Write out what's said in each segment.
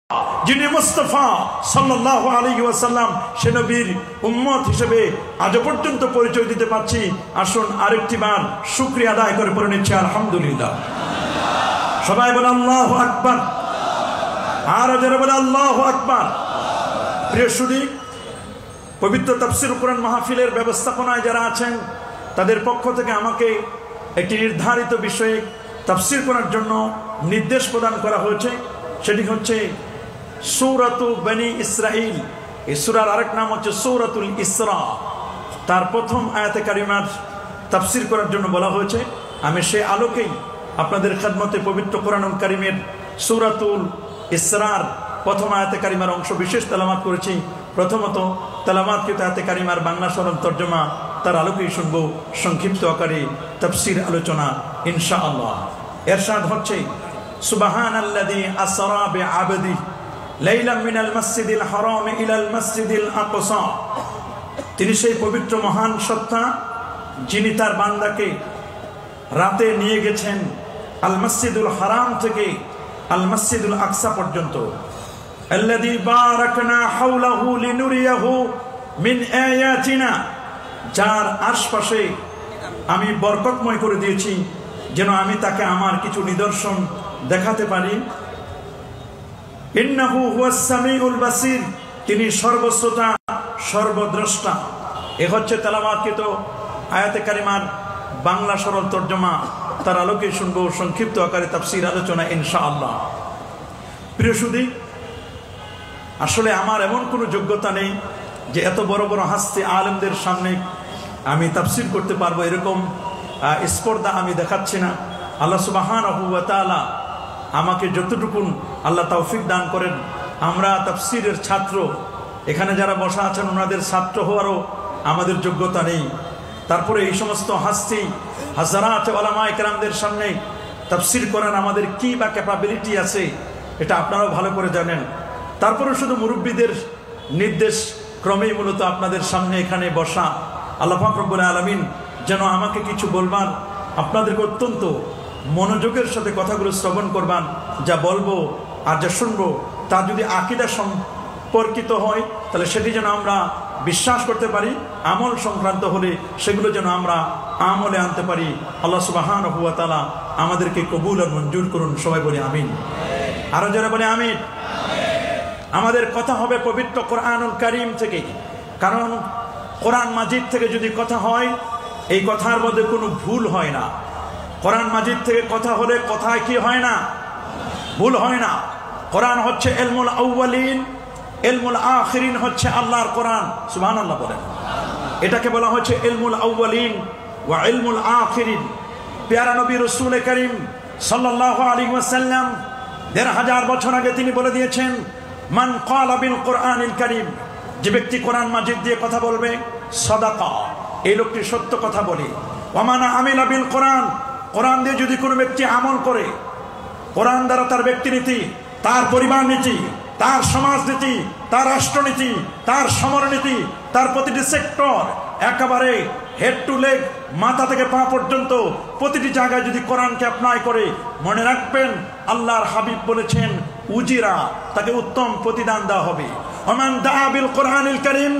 যিনি মুস্তাফা সাল্লাল্লাহু আলাইহি ওয়াসাল্লাম সে নবীর উম্মত হিসেবে আজ পর্যন্ত পরিচয় দিতে পারছি। আসুন আরেকটি বার শুকরিয়া আদায় করে পড়ে নিচ্ছি আলহামদুলিল্লাহ। সবাই বলে আল্লাহু আকবার, আর যারা বলে আল্লাহু আকবার। প্রিয় সুধী, পবিত্র তাফসীর কোরআন মাহফিলের ব্যবস্থাপনায় যারা আছেন তাদের পক্ষ থেকে আমাকে একটি নির্ধারিত বিষয়ে তাফসীর করার জন্য নির্দেশ প্রদান করা হয়েছে। সেটি হচ্ছে সূরাতু বনি ইসরাঈল। এই সূরার আরেক নাম হচ্ছে সূরাতুল ইসরা। তার প্রথম আয়াতে কারিমার তাফসীর করার জন্য বলা হয়েছে। আমি সেই আলোকেই আপনাদের খেদমতে পবিত্র কোরআনুল কারীমের সূরাতুল ইসরার প্রথম আয়াতে কারিমার অংশ বিশেষ তেলাওয়াত করেছি। প্রথমত তেলাওয়াতকৃত আয়াতে কারিমার বাংলা সরল তর্জমা, তার আলোকেই শুনব সংক্ষিপ্ত আকারে তাফসীর আলোচনা ইনশাআল্লাহ। ইরশাদ হচ্ছে, সুবহানাল্লাযী আসরা বিআবদিহি লাইলাম মিনাল মাসজিদিল হারাম ইলাল মাসজিদিল আকসা। তিনি সেই পবিত্র মহান সত্তা যিনি তার বান্দাকে রাতে নিয়ে গেছেন আল মসজিদুল হারাম থেকে আল মসজিদুল আকসা পর্যন্ত। আল্লাযী বারাকনা হাওলাহু লিনুরিয়াহু মিন আয়াতিনা, যার আশপাশে আমি বরকতময় করে দিয়েছি যেন আমি তাকে আমার কিছু নিদর্শন দেখাতে পারি। ইন্নাহু হুয়াস সামিউল বাসীর, তিনি সর্বশ্রোতা সর্বদ্রষ্টা। এ হচ্ছে তেলাওয়াতকৃত আয়াতে কারিমার বাংলা সরল তর্জমা, তার আলোকে শুনব সংক্ষিপ্ত আকারে তাফসীর আলোচনা ইনশাআল্লাহ। প্রিয় সুধী, আসলে আমার এমন কোনো যোগ্যতা নেই যে এত বড় বড় হাস্তে আলেমদের সামনে আমি তাফসীর করতে পারবো, এরকম স্পর্ধা আমি দেখাচ্ছি না। আল্লাহ সুবহানাহু ওয়া তাআলা আমাকে যতটুকুন আল্লাহ তৌফিক দান করেন, আমরা তাফসীরের ছাত্র, এখানে যারা বসা আছেন ওনাদের ছাত্র হওয়ারও আমাদের যোগ্যতা নেই। তারপরে এই সমস্ত হাস্তি হাজারাত উলামায়ে কেরামদের সামনে তাফসীর করার আমাদের কি বা ক্যাপাবিলিটি আছে এটা আপনারাও ভালো করে জানেন। তারপরে শুধু মুরব্বীদের নির্দেশ ক্রমেই মূলত আপনাদের সামনে এখানে বসা। আল্লাহ পাক রব্বুল আলামিন যেন আমাকে কিছু বলবার, আপনাদেরকে অত্যন্ত মনোযোগের সাথে কথাগুলো শ্রবণ করবান। যা বলবো আর যা শুনবো তা যদি আকীদা সম্পর্কিত হয় তাহলে সেটি যেন আমরা বিশ্বাস করতে পারি, আমল সংক্রান্ত হলে সেগুলো যেন আমরা আমলে আনতে পারি। আল্লাহ সুবহানাহু ওয়া তাআলা আমাদেরকে কবুল আর মঞ্জুর করুন। সবাই বলি আমিন। আরো যারা বলে আমিন। আমাদের কথা হবে পবিত্র কোরআনুল কারীম থেকে, কারণ কোরআন মাজিদ থেকে যদি কথা হয় এই কথার মধ্যে কোনো ভুল হয় না। কোরআন মাজিদ থেকে কথা হলে কথায় কি হয় না? ভুল হয় না। কোরআন হচ্ছে ইলমুল আউয়ালিন, ইলমুল আখিরিন হচ্ছে আল্লাহর কোরআন। সুবহানাল্লাহ বলেন। এটাকে বলা হচ্ছে ইলমুল আউয়ালিন ওয়া ইলমুল আখিরিন। প্যারা নবী রাসূল করিম সাল্লাল্লাহু আলাইহি ওয়াসাল্লাম ১৫০০ বছর আগে তিনি বলে দিয়েছেন, মান ক্বালা বিল কোরআনিল কারীম, যে ব্যক্তি কোরআন মাজিদ দিয়ে কথা বলবে সাদাকা, এই লোকটি সত্য কথা বলে। ওয়া মান আমিলা বিল কোরআন, কোরআন দিয়ে যদি কোনো ব্যক্তি আমল করে, কোরআন দ্বারা তার ব্যক্তিনীতি, তার পরিবার নীতি, তার সমাজনীতি, তার রাষ্ট্রনীতি, তার সমরনীতি, তার প্রতিটি সেক্টর একেবারে হেড টু লেগ, মাথা থেকে পা পর্যন্ত প্রতিটি জায়গায় যদি কোরআনকে অ্যাপ্লাই করে, মনে রাখবেন আল্লাহর হাবিব বলেছেন উজিরা, তাকে উত্তম প্রতিদান দেওয়া হবে। ওমান দাআ বিল কোরআনিল কারীম,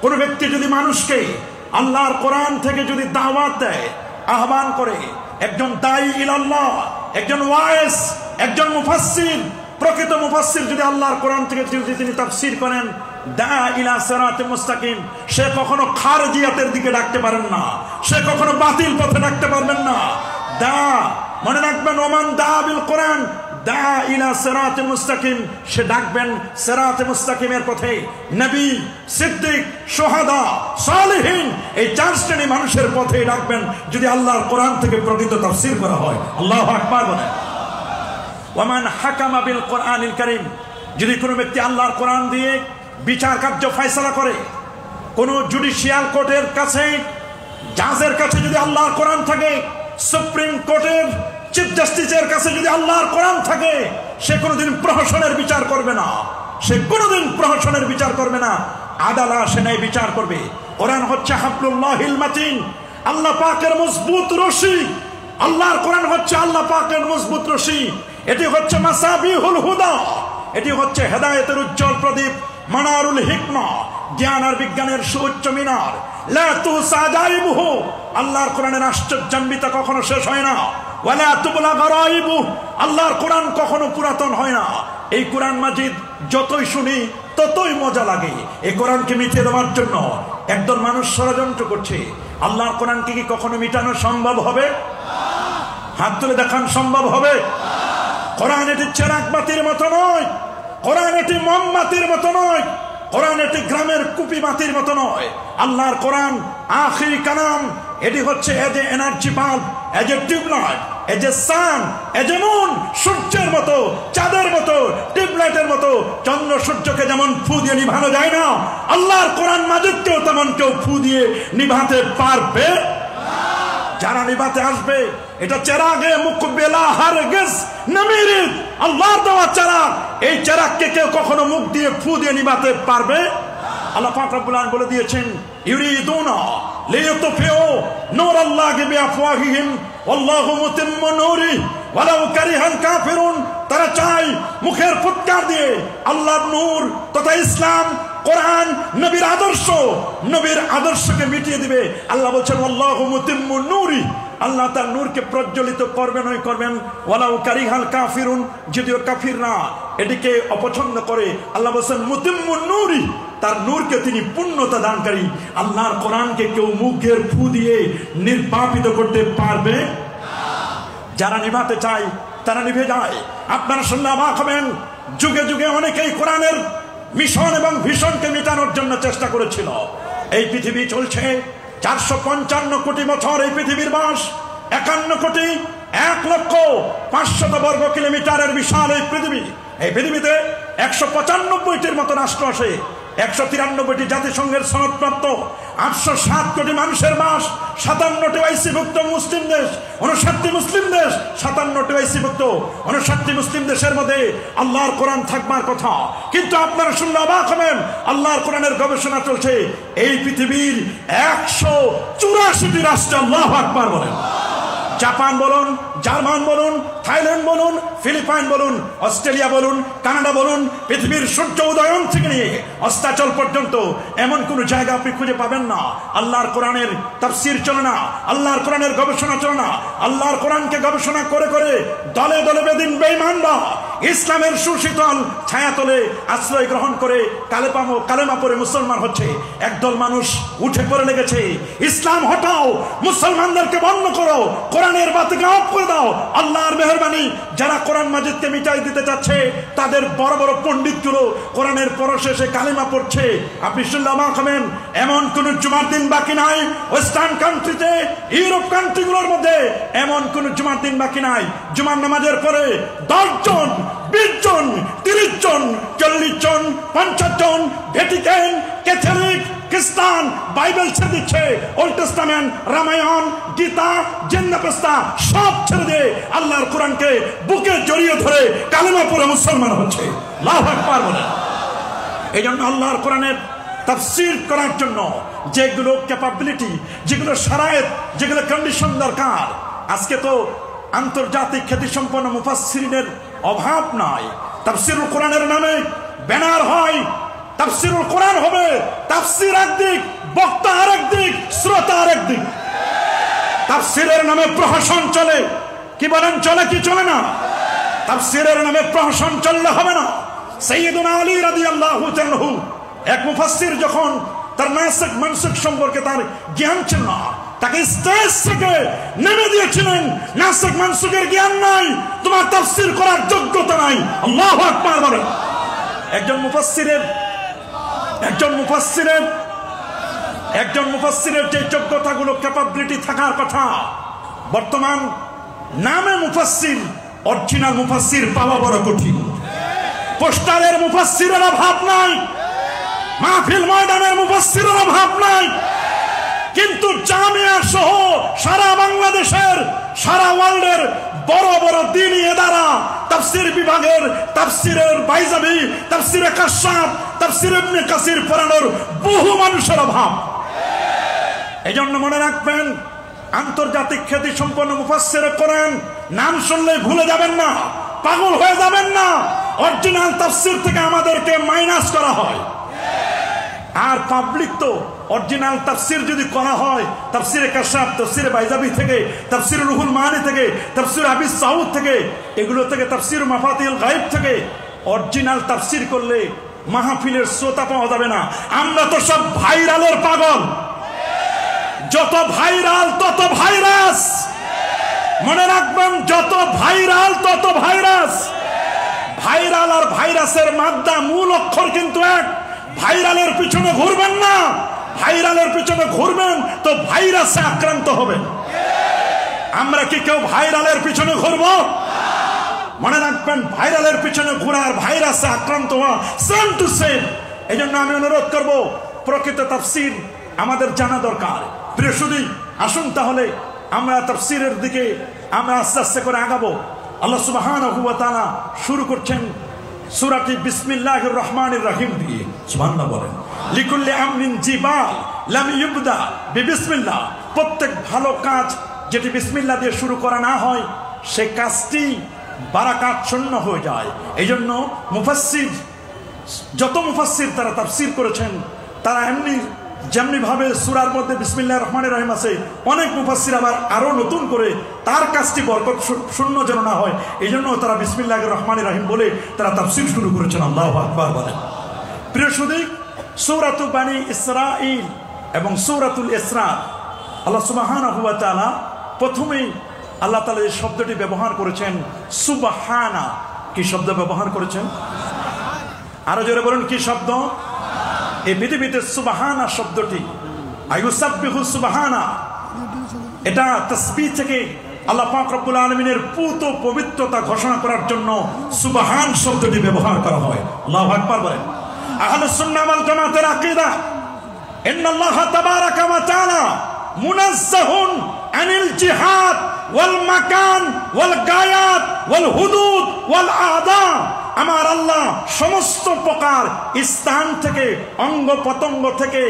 কোন ব্যক্তি যদি মানুষকে আল্লাহর কোরআন থেকে যদি দাওয়াত দেয়, আহ্বান করে, একজন দাঈ ইলাল্লাহ, একজন ওয়াইস, একজন মুফাসসির, প্রকৃত মুফাসসির যদি আল্লাহর কোরআন থেকে যদি তিনি তাফসীর করেন, দা ইলা সিরাতিল মুস্তাকিম, সে কখনো খারজিয়াতের দিকে ডাকতে পারেন না, সে কখনো বাতিল পথে ডাকতে পারবেন না। দা, মনে রাখবেন, ওমান দা বিল কোরআন দা ইলা সিরাতিল মুস্তাকিম, সে ডাকবেন সিরাতে মুস্তাকিমের পথে। নবী, সিদ্দিক, শুহাদা, সালেহীন, এই 4 শ্রেণী মানুষের পথে ডাকবেন যদি আল্লাহর কোরআন থেকে প্রকৃত তাফসীর করা হয়। আল্লাহু আকবার বলেন। ওয়ামান হাকামা বিল কোরআনিল কারীম, যদি কোনো ব্যক্তি আল্লাহর কোরআন দিয়ে বিচার কার্য ফয়সালা করে, কোন জুডিশিয়াল কোর্টের কাছে, জাজের কাছে যদি আল্লাহর কোরআন থাকে, সুপ্রিম কোর্টের চিফ জাস্টিসের কাছে যদি আল্লাহর কোরআন থাকে, সে কোনোদিন প্রহসনের বিচার করবে না, সে কোনোদিন প্রহসনের বিচার করবে না, আদালা সে ন্যায় বিচার করবে। কোরআন হচ্ছে হাবলুল্লাহিল মাতিন, আল্লাহ পাকের মজবুত রশি। আল্লাহর কোরআন হচ্ছে আল্লাহ পাকের মজবুত রশি। এটি হচ্ছে মাসাবিহুল হুদা, এটি হচ্ছে হেদায়েতের উজ্জ্বল প্রদীপ, মানারুল হিকমা, জ্ঞান আর বিজ্ঞানের সুউচ্চ মিনার। লা তুহসা জাইবুহু, আল্লাহর কোরআনের আশ্চর্যান্বিত কখনো শেষ হয় না। ওয়ালা তুবলা গারাইবু, আল্লাহর কোরআন কখনো পুরাতন হয় না। এই কোরআন মাজিদ যতই শুনি ততই মজা লাগে। এই কোরআনকে মিটিয়ে দেওয়ার জন্য একদল মানুষ ষড়যন্ত্র করছে। আল্লাহর কোরআনকে কি কখনো মিটানো সম্ভব হবে? হাত তুলে দেখান, সম্ভব হবে? কোরআন এটি চেরাগ বাতির মতো নয়, কোরআন এটি মোমবাতির মতো নয়, কোরআন এটি গ্রামের কুপি বাতির মতো নয়। আল্লাহর কোরআন আখিরি কালাম। এটি হচ্ছে as a energy bulb, as a tubelight, as a sun, as a moon, সূর্যের মতো, চাঁদের মতো, টিউবলাইটের মতো। চন্দ্র সূর্যকে যেমন ফু দিয়ে নিভানো যায় না, আল্লাহর কোরআন মাজিদকেও তেমন কেউ ফু দিয়ে নিভাতে পারবে? যারা নিভাতে আসবে, এটা চেরাগে মুকবেলা হারগিজ নামিরিদ, আল্লাহর দেওয়া চেরাগ। এই চেরাগকে কেউ কখনো মুখ দিয়ে ফু দিয়ে নিভাতে পারবে? আল্লাহ পাক রব্বুল আলামিন বলে দিয়েছেন, ইউরিদুনা লিইউতফিউ নূরাল্লাহি বিআফওয়াহিহিম ওয়াল্লাহু মুতিম্মু নূরিহি ওয়ালাউ কারিহাল কাফিরুন। তারা চায় মুখের ফুৎকার দিয়ে আল্লাহর নূর তথা ইসলাম, কোরআন, নবীর আদর্শকে মিটিয়ে দিবে। আল্লাহ বলছেন ওয়াল্লাহু মুতিম্মু নূরিহি, আল্লাহ তার নূরকে প্রজ্বলিত করবেনই করবেন। ওয়ালাউ কারিহাল কাফিরুন, যদিও কাফিররা এটিকে অপছন্দ করে, আল্লাহ বলছেন মুতিম্মু নূরিহি, তার নূরকে তিনি পূর্ণতা দানকারী। আল্লাহর কোরআনকে কেউ মুখের ফু দিয়ে নির্বাপিত করতে পারবে? যারা নিভাতে চায় তারা নিভে যায়। আপনারা শুনলে অবাক হবেন, যুগে যুগে অনেকেই কোরআনের মিশন এবং ভিশনকে মেটানোর জন্য চেষ্টা করেছিল। এই পৃথিবী চলছে 455 কোটি বছর, এই পৃথিবীর বাস 51,01,05,000 বর্গ কিলোমিটারের বিশাল এই পৃথিবী। এই পৃথিবীতে 195টির মতো রাষ্ট্র আছে, 193টি জাতিসংঘের সনদপ্রাপ্ত, 807 কোটি মানুষের বাস, 57টি ওআইসিভুক্ত মুসলিম দেশ, 59টি মুসলিম দেশ, 57টি ওআইসিভুক্ত, 59টি মুসলিম দেশের মধ্যে আল্লাহর কোরআন থাকবার কথা। কিন্তু আপনারা শুনলে অবাক হবেন, আল্লাহর কোরআনের গবেষণা চলছে এই পৃথিবীর 184টি রাষ্ট্রে। আল্লাহু আকবার বলেন। জাপান বলুন, জার্মান বলুন, থাইল্যান্ড বলুন, ফিলিপাইন বলুন, অস্ট্রেলিয়া বলুন, কানাডা বলুন, পৃথিবীর সূর্য উদয়ন থেকে নিয়ে অস্তাচল পর্যন্ত এমন কোন জায়গা আপনি খুঁজে পাবেন না আল্লাহর কোরআনের তাফসীর চলে না, আল্লাহর কোরআনের গবেষণা চলে না। আল্লাহর কোরআনকে গবেষণা করে করে দলে দলে বেদিন বেঈমানরা ইসলামের সুশীতল ছায়াতলে আশ্রয় গ্রহণ করে কালেমা পড়ে মুসলমান হচ্ছে। একদল মানুষ উঠে পড়ে লেগেছে, ইসলাম হটাও, মুসলমানদেরকে বন্ধ করো, কোরআনের বাতিকে অফ করে দাও। আল্লাহর মেহেরবানি, যারা কোরআন মাজিদকে মিটাই দিতে চাচ্ছে তাদের বড় বড় পণ্ডিতগুলো কোরআনের পরশেষে কালেমা পড়ছে। আপনি শুনলে অবাক হবেন, এমন কোন জুমার দিন বাকি নাই ওয়েস্টার্ন কান্ট্রিতে, ইউরোপ কান্ট্রিগুলোর মধ্যে এমন কোন জুমার দিন বাকি নাই জুমার নামাজের পরে 10 জন, 20 জন, 30 জন, 40 জন, 50 জন ভ্যাটিকান, ক্যাথলিক, খ্রিস্টান বাইবেল ছেড়ে দিচ্ছে, ওল্ড টেস্টামেন্ট, রামায়ণ, গীতা, জিন্নাপ্রস্তা সব ছেড়ে দিয়ে আল্লাহর কোরআনকে বুকে জড়িয়ে ধরে কালেমা পড়ে মুসলমান হচ্ছে। আল্লাহু আকবার বলেন। এই জন্য আল্লাহর কোরআনের তাফসীর করার জন্য যেগুলো ক্যাপাবিলিটি, যেগুলো শারায়েত, যেগুলো কন্ডিশন দরকার, আজকে তো আন্তর্জাতিক খ্যাতিসম্পন্ন মুফাসসিরিনের অভাব নাই। তাফসীরুল কোরআনের নামে ব্যানার হয়, তাফসীরুল কোরআন হবে, তাফসীর একদিক, বক্তা আরেক দিক, শ্রোতা আরেক দিক। তাফসীরের নামে প্রহসন চলে, কি বলেন, চলে কি চলে না? তাফসীরের নামে প্রহসন চললে হবে না। সাইয়্যিদুনা আলী রাদিয়াল্লাহু তাআলা এক মুফাসসির যখন তার নাসিক মানসিক সম্পর্কে তার জ্ঞান ছিল না, তাকে স্টেজ থেকে নেমে দিয়েছিলেন, নাসিক মানসিকের জ্ঞান নাই, তোমার তাফসীর করার যোগ্যতা নাই। আল্লাহু আকবার বলেন। একজন মুফাসসিরের যে যোগ্যতাগুলো, ক্যাপাবিলিটি থাকার কথা, বর্তমান নামে মুফাসসির, অরিজিনাল মুফাসসির পাওয়া বড় কঠিন। পোস্টারের মুফাসসিরের অভাব নাই, মাহফিল ময়দানের মুফাসসিরের অভাব নাই, কিন্তু জামিয়া সহ সারা বাংলাদেশের, সারা ওয়ার্ল্ডের বড় বড় দ্বীনি ইদারা, তাফসীর বিভাগের তাফসীরের বাইজাবি, তাফসীরে কাশাফ, তাফসীর ইবনে কাসির পড়ানোর বহু মানুষের অভাব। এজন্য মনে রাখবেন, আন্তর্জাতিক খ্যাতি সম্পন্ন মুফাসসিরে কোরআন নাম শুনলে ভুলে যাবেন না, পাগল হয়ে যাবেন না। অরিজিনাল তাফসীর থেকে আমাদেরকে মাইনাস করা হয়। আর পাবলিক তো অরিজিনাল তাফসীর যদি করা হয়, তাফসীরে কাশাফ, তাফসীরে বাইজাবি থেকে, তাফসীর রুহুল মানি থেকে, তাফসীর আবি সাউদ থেকে, এগুলো থেকে, তাফসীর মাফাতিহুল গায়ব থেকে অরিজিনাল তাফসীর করলে মাহফিলের শ্রোতা পাওয়া যাবে না। আমরা তো সব ভাইরালের পাগল, যত ভাইরাল তত ভাইরাস। মনে রাখবেন, যত ভাইরাল তত ভাইরাস। ভাইরাল আর ভাইরাসের মাদ্দা মূল অক্ষর কিন্তু এক। ভাইরালের পিছনে ঘুরবেন না, ভাইরালের পিছনে ঘুরবেন তো ভাইরাসে আক্রান্ত হবেন। আমরা কি কেউ ভাইরালের পিছনে ঘুরবো? মনে রাখবেন, ভাইরালের পিছনে ঘোরার ভাইরাসে আক্রান্ত হওয়া সেম টু সেম। এই জন্য আমি অনুরোধ করব, প্রকৃত তাফসীর আমাদের জানা দরকার। প্রিয় সুধী, আসুন তাহলে আমরা তাফসীরের দিকে আমরা আস্তে আস্তে করে আগাবো। আল্লাহ সুবহানাহু ওয়া তাআলা শুরু করছেন সূরাটি বিসমিল্লাহির রহমানির রহিম দিয়ে। সুবহানাল্লাহ বলেন। লিকুল্লি আমরিন জিবাল লাম ইউবদা বিবিসমিল্লাহ। প্রত্যেক ভালো কাজ যেটি বিসমিল্লাহ দিয়ে শুরু করা না হয়, সে কাজটি বারাকাত শূন্য হয়ে যায়। এই জন্য মুফাসসির, যত মুফাসসির তারা তাফসীর করেছেন, তারা যেমনি ভাবে সূরার মধ্যে বিসমিল্লাহির রহমানির রহিম আছে, অনেক মুফাসসির আবার আরো নতুন করে তার কাজটি বরকত শূন্য যেন না হয়, এই জন্য তারা বিসমিল্লাহির রহমানির রহিম বলে তারা তাফসীর শুরু করেছেন। আল্লাহু আকবার বলেন। প্রিয় সুধী, সূরাতুল বানি ইসরাঈল এবং সূরাতুল ইসরা, আল্লাহ সুবহানাহু ওয়া তাআলা প্রথমেই আল্লাহ তাআলা এই শব্দটি ব্যবহার করেছেন সুবহানা। কি শব্দ ব্যবহার করেছেন? আরো জোরে বলুন, কি শব্দ? এই পৃথিবীতে সুবহানা শব্দটি, আইয়ুসাব্বিহু সুবহানা, এটা তাসবিহ থেকে আল্লাহ পাক রব্বুল আলামিনের পুত পবিত্রতা ঘোষণা করার জন্য সুবহান শব্দটি ব্যবহার করা হয়। আল্লাহু আকবার বলেন। আহলুস সুন্নাহ ওয়াল জামাতের আকীদা, ইন্নাল্লাহ তাবারাকা ওয়া তাআলা মুনাজ্জাহুন আনিল জিহাদ ওয়াল মাকান ওয়াল গায়াত ওয়াল হুদুদ ওয়াল আদা। আমার আল্লাহ সমস্ত প্রকার স্থান থেকে, অঙ্গ প্রত্যঙ্গ থেকে,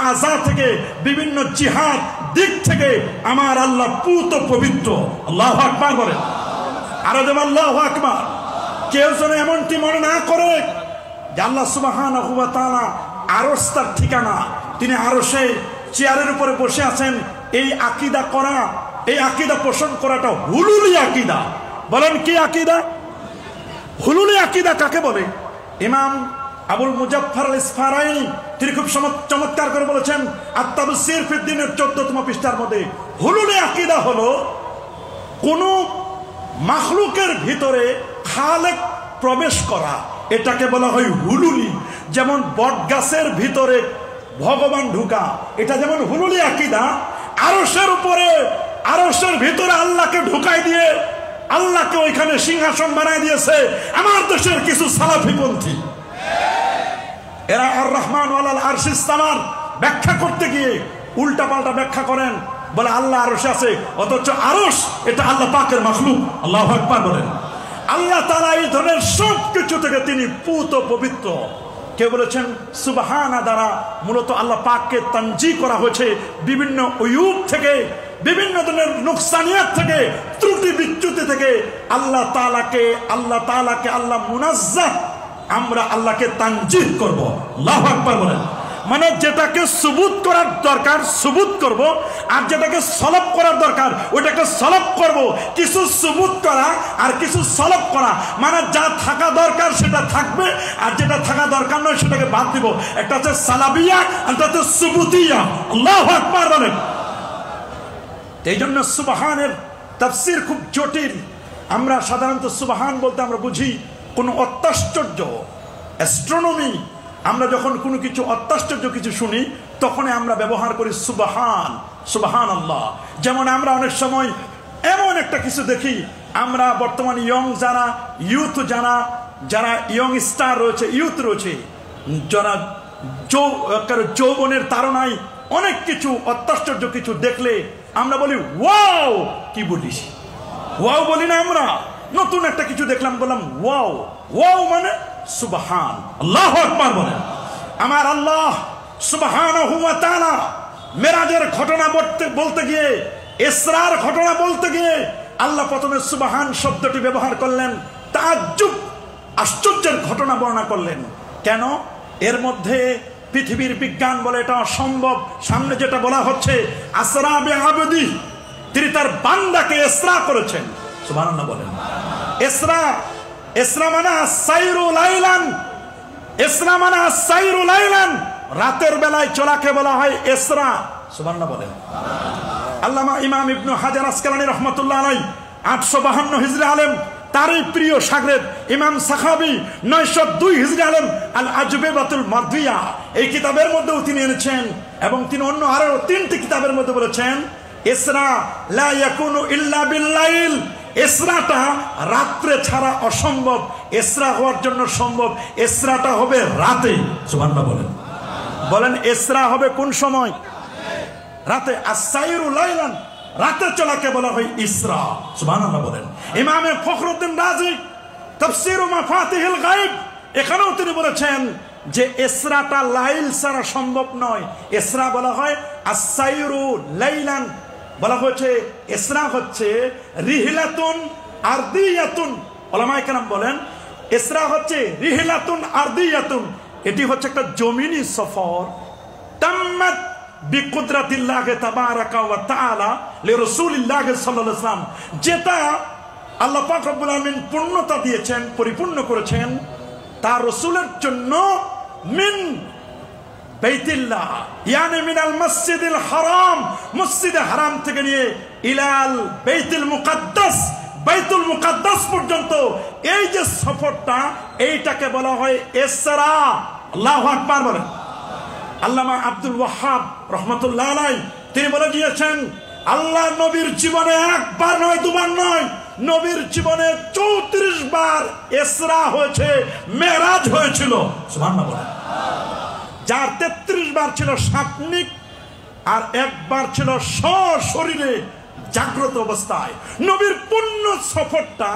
আযা থেকে, বিভিন্ন জিহাদ দিক থেকে আমার আল্লাহ পুত পবিত্র। আল্লাহু আকবার বলেন। আর আল্লাহু আকবার। কেউ যেন এমনটি মনে না করে যে আল্লাহ সুবহানাহু ওয়া তাআলা আরশ তার ঠিকানা, তিনি আরশে চেয়ারের উপরে বসে আছেন। এই আকীদা করা, এই আকীদা পোষণ করাটা হুলুলি আকীদা। বলেন, কি আকীদা? হুলুলি আকীদা কাকে বলে? ইমাম আবুল মুজাফফর আল ইসফারাইনি তিনি খুব চমৎকার করে বলেছেন আত-তাফসীর ফি দ্বীনের 14তম পৃষ্ঠার মধ্যে, হুলুলি আকীদা হলো কোন মাখলুকের ভিতরে খালেক প্রবেশ করা, এটাকে বলা হয় হুলুলি। যেমন বটগাছের ভিতরে ভগবান ঢুকা, এটা যেমন হুলুলি আকীদা। আরশের উপরে, আরশের ভিতরে আল্লাহকে ঢুকাই দিয়ে আল্লাহকে ওইখানে সিংহাসন বানাই দিয়েছে আমার দেশের কিছু সালাফিপন্থী। এরা আর রহমান ওয়ালাল আরশি ইসতাওয়ার ব্যাখ্যা করতে গিয়ে উল্টা পাল্টা ব্যাখ্যা করেন, বলে আল্লাহ আরশে আছে, অথচ আরশ এটা আল্লাহ পাকের মাখলুক। আল্লাহু আকবার বলেন। আল্লাহ তাআলা এই ধরনের সব কিছু থেকে তিনি পুত পবিত্র। কেউ বলেছেন সুবহানা দ্বারা মূলত আল্লাহ পাককে তানজি করা হয়েছে বিভিন্ন উয়ুব থেকে, বিভিন্ন ধরনের নুকসানিয়াত থেকে, ত্রুটি বিচ্যুতি থেকে। আল্লাহ তাআলাকে আল্লাহ মুনাজ্জাহ, আমরা আল্লাহকে তানজিহ করব। আল্লাহু আকবার বলেন। মানে যেটাকে সুবুত করার দরকার সুবুত করব, আর যেটাকে সলব করার দরকার ওটাকে সলব করব। কিছু সুবুত করা আর কিছু সলব করা, মানে যা থাকা দরকার সেটা থাকবে, আর যেটা থাকা দরকার নয় সেটাকে বাদ দিব। একটা হচ্ছে সালাবিয়া, একটা হচ্ছে সুবুতিয়া। আল্লাহু আকবার বলেন। এই জন্য সুবহানের তাফসীর খুব জটিল। আমরা সাধারণত সুবহান বলতে আমরা বুঝি কোনো অত্যাশ্চর্য, অ্যাস্ট্রোনমি। আমরা যখন কোনো কিছু অত্যাশ্চর্য কিছু শুনি তখনই আমরা ব্যবহার করি সুবহান, সুবহানাল্লাহ। যেমন আমরা অনেক সময় এমন একটা কিছু দেখি, আমরা বর্তমান যারা ইউথ, যারা ইয়ং স্টার রয়েছে, ইউথ রয়েছে, যারা যৌবনের তাড়নায় অনেক কিছু অত্যাশ্চর্য কিছু দেখলে আমরা বলি ওয়াও। কি বলিস? ওয়াও বলি না আমরা। নতুন একটা কিছু দেখলাম, বললাম ওয়াও। ওয়াও মানে সুবহান। আল্লাহু আকবার বলেন। আমার আল্লাহ সুবহানাহু ওয়া তাআলা মেরাজের ঘটনা বলতে গিয়ে, ইসরার ঘটনা বলতে গিয়ে আল্লাহ প্রথমে সুবহান শব্দটি ব্যবহার করলেন তাজ্জুব আশ্চর্যের ঘটনা বর্ণনা করলেন। কেন? এর মধ্যে পৃথিবীর বিজ্ঞান বলে এটা অসম্ভব। সামনে যেটা বলা হচ্ছে আসরা বিআবদি, তিনি তার বান্দাকে ইসরা করেছেন। সুবহানাল্লাহ বলেন। ইসরা, ইসরা মানে সাইরু লাইলান, ইসরা মানে সাইরু লাইলান, রাতের বেলায় চলাকে বলা হয় ইসরা। সুবহানাল্লাহ বলেন। আল্লামা ইমাম ইবনে হাজার আসকালানী রাহমাতুল্লাহ আলাইহি 852 হিজরি আলেম, তারই প্রিয় শাগরেদ ইমাম সাখাবী 902 হিজরি আলেম আল আজবাতুল মারদিয়া এই কিতাবের মধ্যেও তিনি এনেছেন, এবং তিনি অন্য আরো 3টি কিতাবের মধ্যে বলেছেন ইসরা লা ইয়াকুনু ইল্লা বিল্লাইল, ইসরাটা রাত্রে ছাড়া অসম্ভব, ইসরা হওয়ার জন্য সম্ভব ইসরাটা হবে রাতে। সুবহানাল্লাহ বলেন। বলেন ইসরা হবে কোন সময়? রাতে। আস-সাইরু লাইলান, রাতে চলাকে বলা হয় ইসরা। সুবহানাল্লাহ বলেন। ইমামে ফখরুদ্দিন রাজি তাফসীর মাফাতিহুল গায়ব এখানেও তিনি বলেছেন যে ইসরাটা লাইল ছাড়া সম্ভব নয়। ইসরা বলা হয় আস-সাইরু লাইলান, বলা হচ্ছে ইসরা হচ্ছে রিহলাতুন আরদিয়াতুন। উলামায়ে কেরাম বলেন ইসরা হচ্ছে রিহলাতুন আরদিয়াতুন, এটি হচ্ছে একটা জমিনি সফর। তাম্মাত বিকুদরাতিল্লাহ তাবারাকা ওয়া তাআলা লিরাসূলিল্লাহ সাল্লাল্লাহু আলাইহি ওয়াসাল্লাম, যেটা আল্লাহ পাক রব্বুল আলামিন পূর্ণতা দিয়েছেন, পরিপূর্ণ করেছেন তার রাসূলের জন্য। মিন বাইতুল্লাহ ইয়ানি মিনাল মসজিদিল হারাম, মসজিদে হারাম থেকে নিয়ে ইলাল বাইতুল মুকাদ্দাস, বাইতুল মুকাদ্দাস পর্যন্ত এই যে সফরটা, এইটাকে বলা হয় ইসরা। আল্লাহু আকবার বলেন। আল্লামা আব্দুল ওয়াহাব রহমতুল্লাহ আলাইহি তিনি বলে দিয়েছেন আল্লাহ নবীর জীবনে একবার নয়, দুবার নয়, নবীর জীবনে 34 বার ইসরা হয়েছে, মেরাজ হয়েছিল। সুবহানাল্লাহ বলেন। যার 33 বার ছিল স্বপ্নিক, আর একবার ছিল সশরীরে জাগ্রত অবস্থায়। নবীর পূর্ণ সফরটা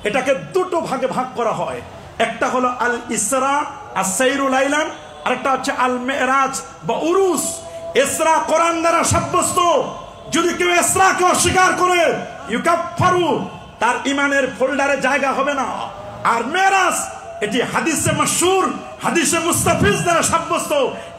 এটাকে দুটো ভাগে ভাগ করা হয়। একটা হলো আল ইসরা আস-সাইরু লাইলান, আরেকটা হচ্ছে আল মেরাজ বা উরুস। ইসরা কোরআন দ্বারা সাব্যস্ত, যদি কেউ ইসরাকে অস্বীকার করে ইউকাফফারু, তার ইমানের ফোল্ডারে জায়গা হবে না। আর মেরাজ এটি হাদিসে মাশহুর, হাদিসে মুস্তাফিজ দ্বারা সাব্যস্ত,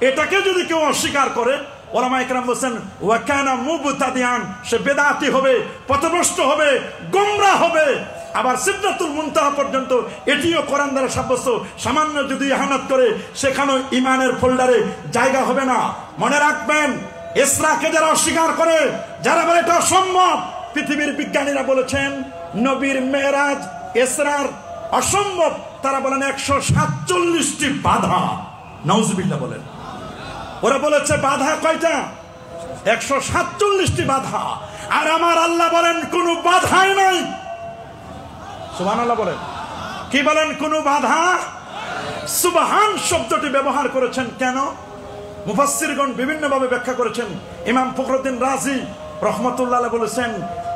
এটাকে যদি কেউ অস্বীকার করে উলামায়ে কেরাম বলেন ওয়া কানা মুবতাদিআন, সে বেদাতি হবে, পথভ্রষ্ট হবে, গোমরাহ হবে। আবার সিদরাতুল মুনতাহা পর্যন্ত এটিও কোরআন দ্বারা সাব্যস্ত, সামান্য যদি ইহানাত করে সেখানেও ইমানের ফোল্ডারে জায়গা হবে না। মনে রাখবেন ইসরাকে যারা অস্বীকার করে, যারা বলে এটা অসম্ভব, পৃথিবীর বিজ্ঞানীরা বলেছেন নবীর মেরাজ ইসরার অসম্ভব, তারা বলেন 147টি বাধা। নাউজুবিল্লাহ বলেন। ওরা বলেছে বাধা কয়টা? 147টি বাধা। আর আমার আল্লাহ বলেন কোনো বাধাই নাই। সুবহানাল্লাহ বলেন। কি বলেন? কোনো বাধা। সুবহান শব্দটি ব্যবহার করেছেন কেন? মুফাসসিরগণ বিভিন্নভাবে ব্যাখ্যা করেছেন। ইমাম ফখরুদ্দিন রাজি রহমতুল্লাহ আলাইহি বলেছেন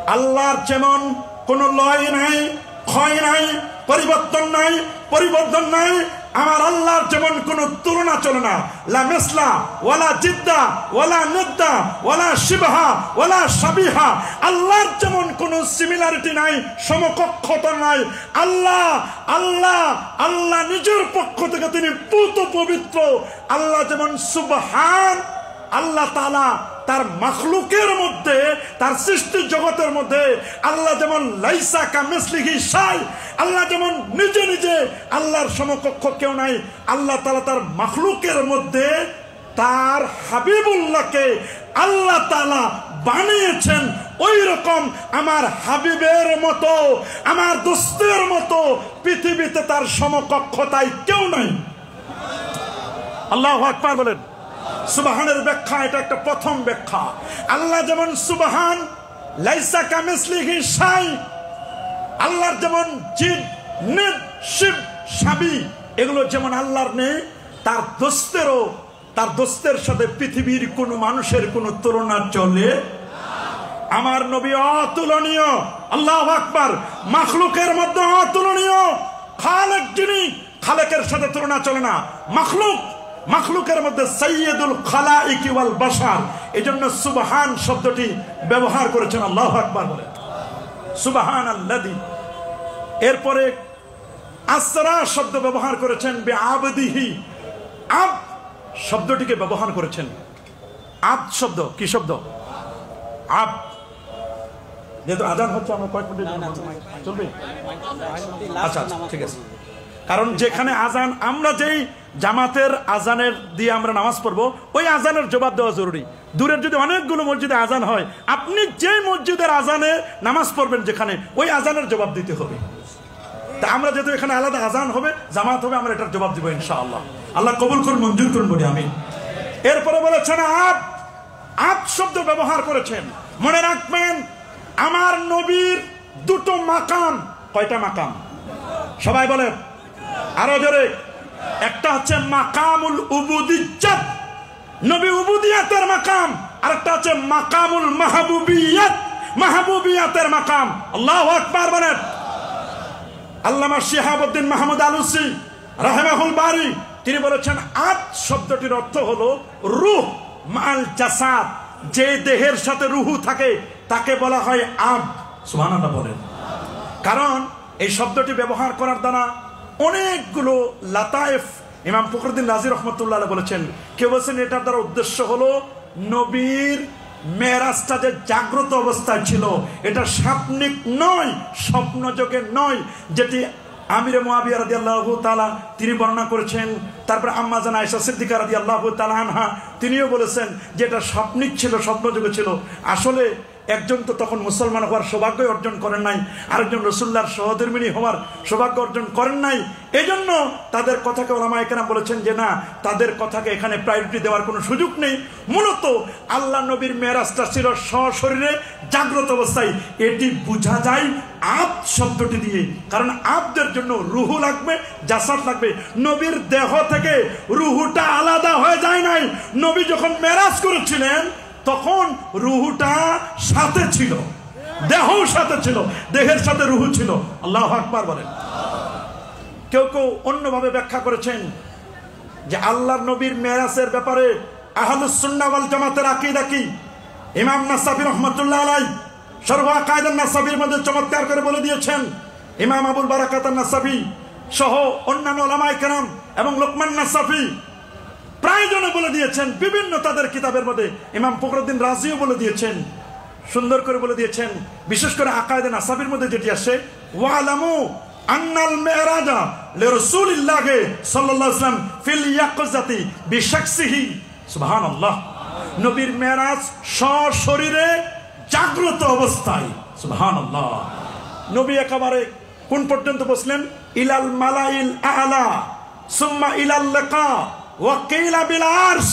আল্লাহর যেমন কোনো লয় নাই, ক্ষয় নাই, পরিবর্তন নাই, পরিবর্তন নাই, আমার আল্লাহর যেমন কোনো তুলনা চলে না। লা মিসলা ওয়ালা জিদ্দা ওয়ালা নিদ্দা ওয়ালা শিবহা ওয়ালা শাবিহা, আল্লাহর যেমন কোনো সিমিলারিটি নাই, সমকক্ষতা নাই। আল্লাহ আল্লাহ আল্লাহ নিজের পক্ষ থেকে তিনি পূত পবিত্র। আল্লাহ যেমন সুবহান, আল্লাহ তাআলা তার মাখলুকের মধ্যে, তার সৃষ্টি জগতের মধ্যে আল্লাহ যেমন লাইসা কামিসলিহি শাই, আল্লাহ যেমন নিজে নিজে, আল্লাহর সমকক্ষ কেউ নাই। আল্লাহ তাআলা তার মাখলুকের মধ্যে তার হাবিবুল্লাহকে আল্লাহ তাআলা বানিয়েছেন। ওই রকম আমার হাবিবের মতো, আমার দোস্তের মতো পৃথিবীতে তার সমকক্ষতাই কেউ নাই। আল্লাহু আকবার বলেন। সুবহানের ব্যাখ্যা এটা একটা প্রথম ব্যাখ্যা। আল্লাহ যেমন সুবহান, লাইসা কামিসলিহি শাই, আল্লাহর যেমন জিদ, নিদ, শিব, শাবি এগুলো যেমন আল্লাহর নেই, তার দোস্তেরও, তার দোস্তের সাথে পৃথিবীর কোনো মানুষের কোনো তুলনা চলে। আমার নবী অতুলনীয়। আল্লাহু আকবার। মাখলুকের মধ্যে অতুলনীয়। খালেক যিনি, খালেকের সাথে তুলনা চলে না। মাখলুক, মাখলুকের মধ্যে সাইয়্যিদুল খালাইকি ওয়াল বাশার, এজন্য সুবহান শব্দটি ব্যবহার করেছেন। আল্লাহু আকবার বলে সুবহানাল্লাযী। এরপরে আসরা শব্দ ব্যবহার করেছেন, বিআবদিহি আব শব্দটিকে ব্যবহার করেছেন। আব শব্দ কি শব্দ? আব। যেহেতু আজান হচ্ছে আমরা কয়েক মিনিট চলবে, আচ্ছা ঠিক আছে। কারণ যেখানে আজান, আমরা যেই জামাতের আজানের দিয়ে আমরা নামাজ পড়বো ওই আজানের জবাব দেওয়া জরুরি। দূরের যদি অনেকগুলো মসজিদে আজান হয়, আপনি যে মসজিদের আজানে নামাজ পড়বেন যেখানে, ওই আজানের জবাব দিতে হবে। তা আমরা যেহেতু এখানে আলাদা আজান হবে, জামাত হবে, আমরা এটার জবাব দিব ইনশাআল্লাহ। আল্লাহ কবুল করুন, মঞ্জুর করুন বলি আমিন। এরপরে বলেছেন আব, আব শব্দ ব্যবহার করেছেন। মনে রাখবেন আমার নবীর দুটো মাকাম। কয়টা মাকাম? সবাই বলেন আরো জোরে। একটা হচ্ছে মাকামুল উবুদিয়্যাত, নবী উবুদিয়াতের মাকাম। আরেকটা হচ্ছে মাকামুল মাহবুবিয়াত, মাহবুবিয়াতের মাকাম। আল্লাহু আকবার বলেন। আল্লামা শিহাবউদ্দিন মাহমুদ আলুসি রাহিমাহুল বারি তিনি বলেছেন আব শব্দটির অর্থ হলো রূহ মাল জাসাদ, যে দেহের সাথে রুহু থাকে তাকে বলা হয় আব। সুবহানাল্লাহ বলেন। কারণ এই শব্দটি ব্যবহার করার দ্বারা অনেকগুলো লাতায়েফ ইমাম ফখরুদ্দিন রাজি রহমতুল্লাহ বলেছেন। কেউ বলছেন এটার দ্বারা উদ্দেশ্য হলো নবীর মেরাজটা যে জাগ্রত অবস্থায় ছিল, এটা স্বপ্নিক নয়, স্বপ্নযোগে নয়, যেটি আমিরে মুআবিয়া রাদিয়াল্লাহু তাআলা তিনি বর্ণনা করেছেন। তারপরে আম্মা জান আয়েশা সিদ্দিকা রাদিয়াল্লাহু তাআলা আনহা তিনিও বলেছেন যে এটা স্বপ্নিক ছিল, স্বপ্নযোগে ছিল। আসলে একজন তো তখন মুসলমান হওয়ার সৌভাগ্য অর্জন করেন নাই, আরেকজন রাসূলুল্লাহর সহধর্মিণী হওয়ার সৌভাগ্য অর্জন করেন নাই। এজন্য তাদের কথাকে উলামায়ে কেরাম বলেছেন যে না, তাদের কথাকে এখানে প্রায়োরিটি দেওয়ার কোনো সুযোগ নেই। মূলত আল্লাহ নবীর মেরাজটা ছিল সশরীরে জাগ্রত অবস্থায়। এটি বোঝা যায় আব শব্দটি দিয়ে, কারণ আবদের জন্য রুহু লাগবে, জাসাদ লাগবে। নবীর দেহ থেকে রুহুটা আলাদা হয়ে যায় নাই। নবী যখন মেরাজ করেছিলেন তখন রুহুটা সাথে ছিল, দেহও সাথে ছিল, দেহের সাথে রুহু ছিল। আল্লাহু আকবার বলেন। কেউ কেউ অন্যভাবে ব্যাখ্যা করেছেন যে আল্লাহর নবীর মেরাজের ব্যাপারে আহলুস সুন্নাহ ওয়াল জামাতের আকীদা কি। ইমাম নাসাফি রাহমাতুল্লাহ আলাইহি শরহ আকায়েদ নাসাফির মধ্যে চমৎকার করে বলে দিয়েছেন। ইমাম আবুল বারাকাত নাসাফি সহ অন্যান্য উলামায়ে কেরাম এবং লোকমান নাসাফি প্রায়জনে বলে দিয়েছেন, বিভিন্ন তাদের কিতাবের মধ্যে। ইমাম ফখরুদ্দিন রাজিও বলে দিয়েছেন, সুন্দর করে বলে দিয়েছেন। বিশেষ করে আকায়েদে নাসাফির মধ্যে যেটি আসে, ওয়ালামু আন্নাল মিরাজা লিরাসূলিল্লাহ সাল্লাল্লাহু আলাইহি ওয়াসাল্লাম ফিল ইয়াকযাতি বিশাকসিহি। সুবহানাল্লাহ। নবীর মেরাজ সশরীরে জাগ্রত অবস্থায়। সুবহানাল্লাহ। নবী একেবারে কোন পর্যন্ত বসলেন? ইলাল মালাইল আ'লা সুম্মা ইলাল লিকা ওয়াকিলা বিল আরশ।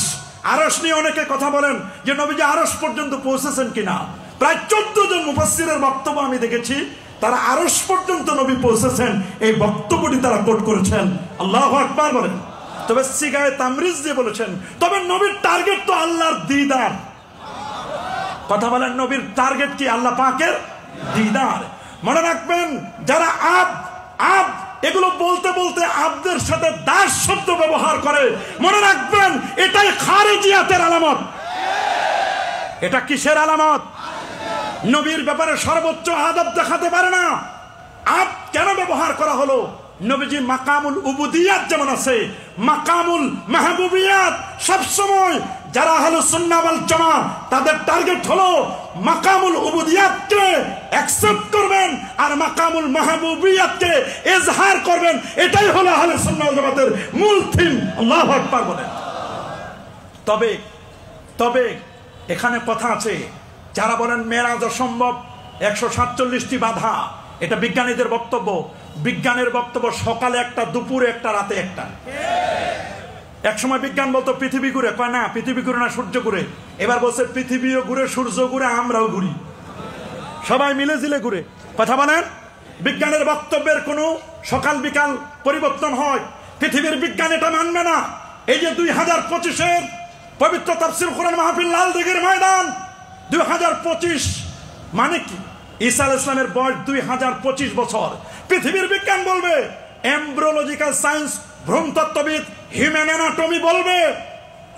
আরশ নিয়ে অনেকে কথা বলেন যে নবীজি আরশ পর্যন্ত পৌঁছেছেন কিনা। প্রায় 14 জন মুফাসসিরের বক্তব্য আমি দেখেছি, তারা আরশ পর্যন্ত নবী পৌঁছেছেন এই বক্তব্যটি তারা কোট করেছেন। আল্লাহু আকবার বলেন। তবে সিগায়ে তামরিজ দিয়ে বলেছেন, তবে নবীর টার্গেট তো আল্লাহর দিদার। কথা বলেন, নবীর টার্গেট কি? আল্লাহ পাকের দিদার। মনে রাখবেন যারা আব আব এগুলো বলতে বলতে আব্দের সাথে দাস শব্দ ব্যবহার করে, মনে রাখবেন এটাই খারিজিয়াতের আলামত। এটা কিসের আলামত? নবীর ব্যাপারে সর্বোচ্চ আদব দেখাতে পারে না। আব কেন ব্যবহার করা হলো? নবীজি মাকামুল উবুদিয়াত যেমন আছে, মাকামুল মাহবুবিয়াত সবসময় যারা আহলুস সুন্নাহ ওয়াল জামাত তাদের টার্গেট হলো মাকামুল উবুদিয়াতকে অ্যাকসেপ্ট করবেন আর মাকামুল মাহবুবিয়াতকে ইজহার করবেন। এটাই হলো আহলুস সুন্নাহ ওয়াল জামাতের মূল থিম। আল্লাহু আকবার বলেন। তবে এখানে কথা আছে, যারা বলেন মেরাজ অসম্ভব, 147টি বাধা, এটা বিজ্ঞানীদের বক্তব্য। বিজ্ঞানের বক্তব্য সকালে একটা, দুপুরে একটা, রাতে একটা। এক সময় বিজ্ঞান বলতো পৃথিবী ঘুরে, কয় না পৃথিবী ঘুরে না, সূর্য ঘুরে। এবার বলছে পৃথিবীও ঘুরে, সূর্য ঘুরে, আমরাও ঘুরি, সবাই মিলে জিলে ঘুরে। কথা বলেন, বিজ্ঞানের বক্তব্যের কোনো সকাল বিকাল পরিবর্তন হয়। পৃথিবীর বিজ্ঞান এটা মানবে না। এই যে 2025-এর পবিত্র তাফসীর কোরআন মাহফিল লাল দিঘির ময়দান, 2025 মানে কি? ঈসা আলাইহিস সালামের বয়স 2025 বছর। পৃথিবীর বিজ্ঞান বলবে, এমব্রিওলজিক্যাল সায়েন্স, ভ্রূণতত্ত্ববিদ, হিউম্যান অ্যানাটমি বলবে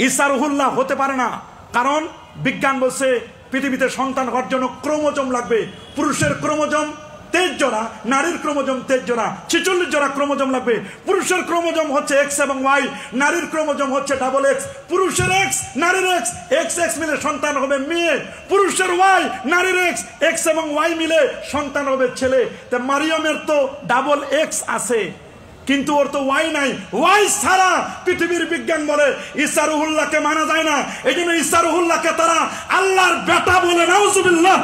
ঈসা রুহুল্লাহ হতে পারে না। কারণ বিজ্ঞান বলছে পৃথিবীতে সন্তান হওয়ার জন্য ক্রোমোজোম লাগবে। পুরুষের ক্রোমোজোম 23 জোড়া, নারীর ক্রোমোজোম 23 জোড়া, 46 জোড়া ক্রোমোজোম লাগবে। পুরুষের ক্রোমোজোম হচ্ছে এক্স এবং ওয়াই, নারীর ক্রোমোজোম হচ্ছে ডাবল এক্স। পুরুষের এক্স, নারীর এক্স, এক্স এক্স মিলে সন্তান হবে মেয়ে। পুরুষের ওয়াই, নারীর এক্স, এক্স এবং ওয়াই মিলে সন্তান হবে ছেলে। তা মারিয়ামের তো ডাবল এক্স আছে, কিন্তু ওর তো ওয়াই নাই। ওয়াই ছাড়া পৃথিবীর বিজ্ঞান বলে ঈসা রুহুল্লাহকে মানা যায় না। এই জন্য ঈসা রুহুল্লাহকে তারা আল্লাহর বেটা বলে, নাউজুবিল্লাহ,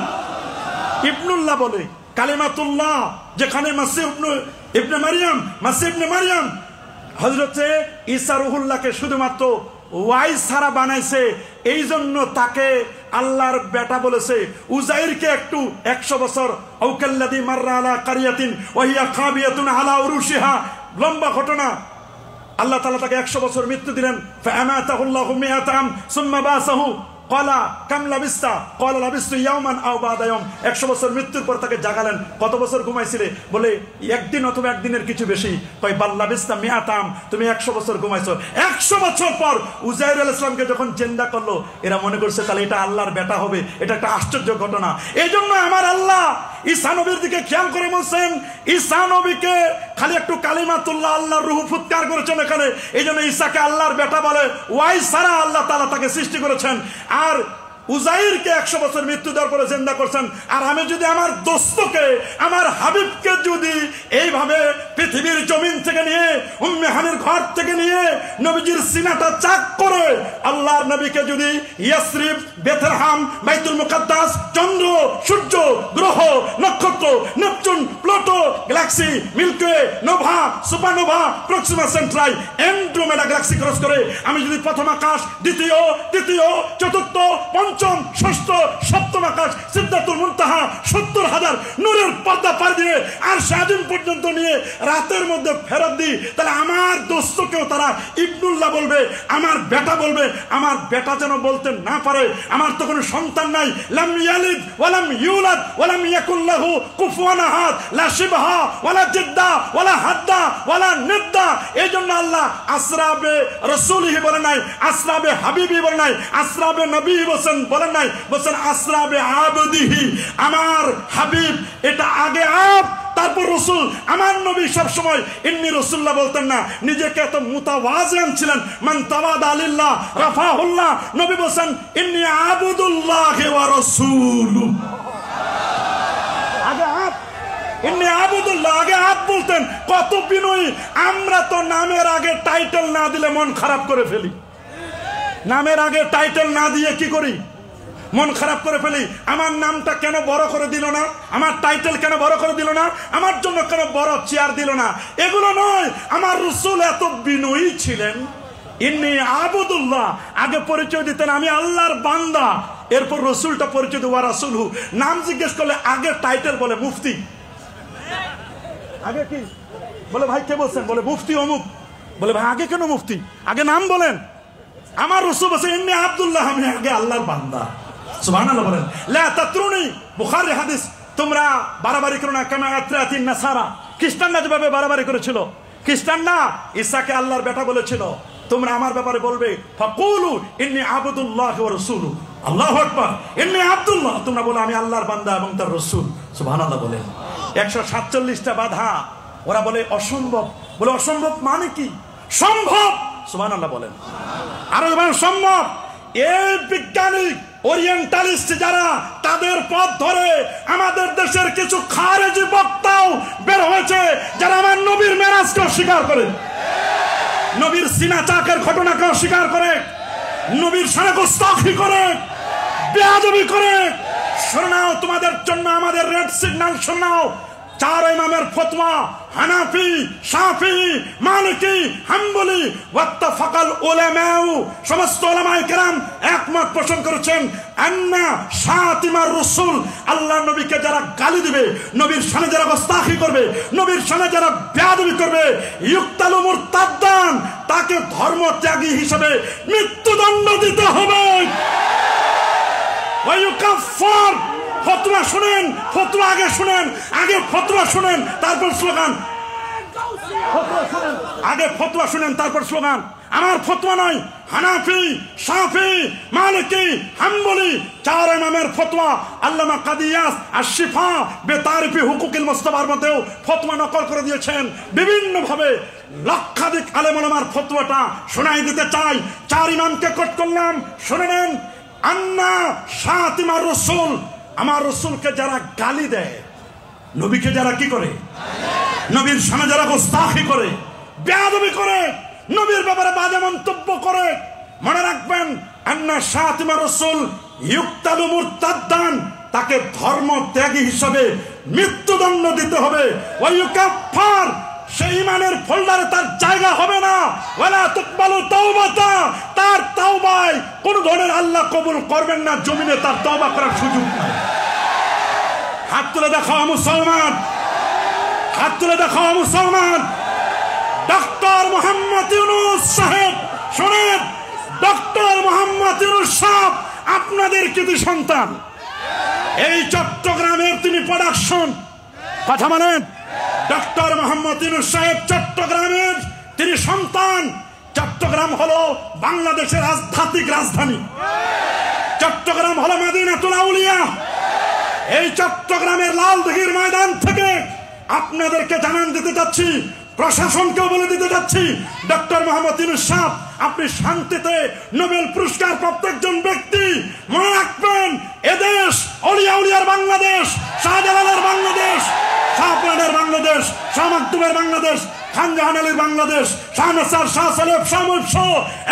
ইবনুল্লাহ বলে। কালিমাতুল্লাহ যেখানে মাসিহ ইবনে মারিয়াম, মাসিহ ইবনে মারিয়াম হযরত ঈসা রুহুল্লাহকে শুধুমাত্র ওয়াই ছাড়া বানাইছে, এই জন্য তাকে আল্লাহর বেটা বলেছে। উজাইরকে একটু 100 বছর, আউকাল্লাযী মাররা আলা কারিয়াতিন ওয়া হিয়া খাবিয়াতুন আলা উরুশিহা, লম্বা ঘটনা। আল্লাহ তাআলা তাকে 100 বছর মৃত্যু দিলেন। ফাআমাতাহুল্লাহু মিআতা আম সুম্মা বাসাহু ক্বালা কাম লাবিস্তা ক্বালা লাবিস্তু ইয়াওমান আও বা'দা ইয়াওম। 100 বছর মৃত্যুর পর তাকে জাগালেন। কত বছর ঘুমাইছিলে? বলে একদিন অথবা একদিনের কিছু বেশি। কয় বাল লাবিস্তা মিআতা আম, তুমি 100 বছর ঘুমাইছো। 100 বছর পর উজাইর আলাইহিস সালামকে যখন জিন্দা করলো, এরা মনে করছে তাহলে এটা আল্লাহর বেটা হবে। এটা একটা আশ্চর্য ঘটনা। এই জন্য আমার আল্লাহ ঈসা নবীর দিকে খেয়াল করে বলছেন, ঈসা নবীকে খালি একটু কালিমাতুল্লাহ, আল্লাহর রূহ ফুৎকার করেছেন এখানে। এই জন্য ঈসাকে আল্লাহর বেটা বলে। ওয়াই সারা আল্লাহ তাআলা তাকে সৃষ্টি করেছেন। আর উজাইরকে 100 বছর মৃত্যু দেওয়ার পরে জিন্দা করছেন। আর আমি যদি আমার দোস্তকে, আমার হাবিবকে যদি এইভাবে পৃথিবীর জমিন থেকে নিয়ে, উম্মে হানির ঘর থেকে নিয়ে নবীজির সিনাটা চাক করে আল্লাহর নবীকে যদি ইয়াসরিব, বেথলেহেম, বাইতুল মুকাদ্দাস, চন্দ্র, সূর্য, গ্রহ, নক্ষত্র, Neptune, Pluto, Galaxy, Milky Way, Nova, supernova, Proxima Centauri, Andromeda galaxy cross করে আমি যদি প্রথম আকাশ, দ্বিতীয়, তৃতীয়, চতুর্থ, পঞ্চম, ষষ্ঠ, সপ্তম আকাশ, সিদরাতুল মুনতাহা, 70,000 নূরের পর্দা পার দিয়ে আর শাহিন পর্যন্ত নিয়ে রাতের মধ্যে ফেরত দিই, তাহলে আমার দোস্তকেও তারা ইবনুল্লাহ বলবে, আমার বেটা বলবে। আমার বেটা যেন বলতে না পারে আমার তো কোনো সন্তান নাই। লাম ইয়ালিদ ওয়া লাম ইউলাদ ওয়া লাম ইয়াকুল লাহু কুফুয়ান আহাদ, লা শিবহা ওয়ালা জিদ্দা ওয়ালা হাদ্দা ওয়ালা নিদ্দা। এইজন্য আল্লাহ আসরাবে রাসূলিহি বলে নাই, আসরাবে হাবিবি বলে নাই, আসরাবে নবী বলেন নাই, বলছেন আসরাবে আবদিহি, আমার হাবিব। এটা আগে আব তারপর রসুল। আমার নবী সব সময় ইন্নী রাসূলুল্লাহ বলতেন না, নিজেকে এত মুতাওয়াজিন ছিলেন। মান তাওয়াদা লিল্লাহ রাফাহুল্লাহ। নবী বলেন ইন্নী আবুদুল্লাহ ওয়া রাসূলু। আগে আব, ইন্নী আবুদুল্লাহ, আগে আব বলতেন। কত বিনয়ী আমরা! তো নামের আগে টাইটেল না দিলে মন খারাপ করে ফেলি। নামের আগে টাইটেল না দিয়ে কি করি? মন খারাপ করে ফেলি। আমার নামটা কেন বড় করে দিল না? আমার টাইটেল কেন বড় করে দিল না? আমার জন্য কেন বড় চেয়ার দিল না? এগুলো নয়। আমার রাসূল এত বিনয়ী ছিলেন। ইন্নী আবুদুল্লাহ, আগে পরিচয় দিতেন আমি আল্লাহর বান্দা। এরপর রাসূলটা পরিচয় দেওয়া রাসূলহু। নাম জিজ্ঞেস করলে আগে টাইটেল বলে মুফতি। আগে কি বলে? ভাই কে বলছেন? বলে মুফতি অমুক। বলে ভাই আগে কেন মুফতি? আগে নাম বলেন। আমার রাসূল বলেন ইন্নী আব্দুল্লাহ, আমি আগে আল্লাহর বান্দা। সুবহানাল্লাহ বলেন। লা তাতরুনি, বুখারী হাদিস। তোমরা বাড়াবাড়ি করো না কামা আতরাতিন নাসারা, খ্রিস্টানরা যেভাবে বাড়াবাড়ি করেছিল। খ্রিস্টানরা ঈসাকে আল্লাহর বেটা বলেছিল। তোমরা আমার ব্যাপারে বলবে ফাকুলু ইন্নী আবদুল্লাহ ওয়া রাসূলু। আল্লাহু আকবার। ইন্নী আব্দুল্লাহ, তোমরা বলো আমি আল্লাহর বান্দা এবং তার রাসূল। সুবহানাল্লাহ বলেন। 147টা বাধা। ওরা বলে অসম্ভব। বলে অসম্ভব মানে কি? সম্ভব। সুবহানাল্লাহ বলেন। আরো বলেন সম্ভব। এই বিজ্ঞানী ওরিয়েন্টালিস্ট যারা, তাদের পথ ধরে আমাদের দেশের কিছু খারেজি বক্তাও বের হয়েছে যারা আমার নবীর মেরাজকে অস্বীকার করে, নবীর সিনা চাকের ঘটনাকে অস্বীকার করে, নবীর শানে গুস্তাখি করে, বেয়াদবি করে। শোনাও তোমাদের জন্য আমাদের রেড সিগন্যাল শোনাও। 4 ইমামের ফতোয়া, হানাফি, শাফি, মালিকি, হাম্বলি, ওয়াত্তাফাকাল উলামাউ, সমস্ত উলামায়ে কেরাম একমত পোষণ করেছেন আন্না শাতিমার রাসূল, আল্লাহর নবীকে যারা গালি দিবে, নবীর শানে যারা গুস্তাখি করবে, নবীর শানে যারা বেয়াদবি করবে, ইউক্তালু মুরতাদ্দান, তাকে ধর্মত্যাগী হিসেবে মৃত্যুদণ্ড দিতে হবে। ওয়া ইউকাফফার। ফতোয়া শুনেন, ফতোয়া আগে শুনেন, আগে ফতোয়া শুনেন তারপর স্লোগান। ফতোয়া শুনেন, আগে ফতোয়া শুনেন তারপর স্লোগান। আমার ফতোয়া নয়, হানাফি, শাফি, মালিকি, হাম্বলি 4 ইমামের ফতোয়া। আল্লামা কাদি ইয়াস আশ-শিফা বেতারিফি হুকুকিল মুস্তাফার মধ্যেও ফতোয়া নকল করে দিয়েছেন বিভিন্ন ভাবে। লক্ষাধিক আলেম ওলামার ফতোয়াটা শোনাই দিতে চাই। 4 ইমামকে কোট করলাম, শুনে নেন। আন্না শাতিমার রাসূল, আমার রাসূলকে যারা গালি দেয়, নবীকে যারা কি করে, নবীর সামনে যারা গোস্তাখি করে, বেয়াদবি করে, নবীর ব্যাপারে বাজে মন্তব্য করে, মনে রাখবেন আন্না শাতিমার রাসূল ইউক্তালু মুরতাদ্দান, তাকে ধর্ম ত্যাগী হিসাবে মৃত্যুদণ্ড দিতে হবে। ওয়া ইউকাফফার, সেই ইমানের ফোল্ডারে তার জায়গা হবে না। ওয়ালা তুকবালু তাওবাতা, তার তাওবায় কোন ধরনের আল্লাহ কবুল করবেন না, জমিনে তার তওবা করার সুযোগ নাই। হাত তুলে দেখাও মুসলমান, হাত তুলে দেখাও মুসলমান। ডক্টর মোহাম্মদ ইউনূস সাহেব শোনেন, ডক্টর মোহাম্মদ ইউনূস সাহেব আপনাদের কৃতি সন্তান। এই চট্টগ্রামের তিনি প্রোডাকশন, কথা বলেন। ডক্টর মোহাম্মদ ইউনূস সাহেব চট্টগ্রামের তিনি সন্তান। চট্টগ্রাম হলো বাংলাদেশের আধ্যাত্মিক রাজধানী, চট্টগ্রাম হলো মদিনাতুল আউলিয়া। এই চট্টগ্রামের লালদিঘির ময়দান থেকে আপনাদেরকে জানান দিতে যাচ্ছি, প্রশাসনকেও বলে দিতে যাচ্ছি, ডক্টর মোহাম্মদ ইউনূস সাহেব আপনি শান্তিতে নোবেল পুরস্কার প্রাপ্ত একজন ব্যক্তি। মনে রাখবেন এদেশ অলিয়া উলিয়ার বাংলাদেশ, শাহজালালের বাংলাদেশ, শাহপুরানের বাংলাদেশ, শাহ মাকদুমের বাংলাদেশ, খান জাহান আলীর বাংলাদেশ, শাহ নাসার, শাহ সালেব, শাহ মুহিব সহ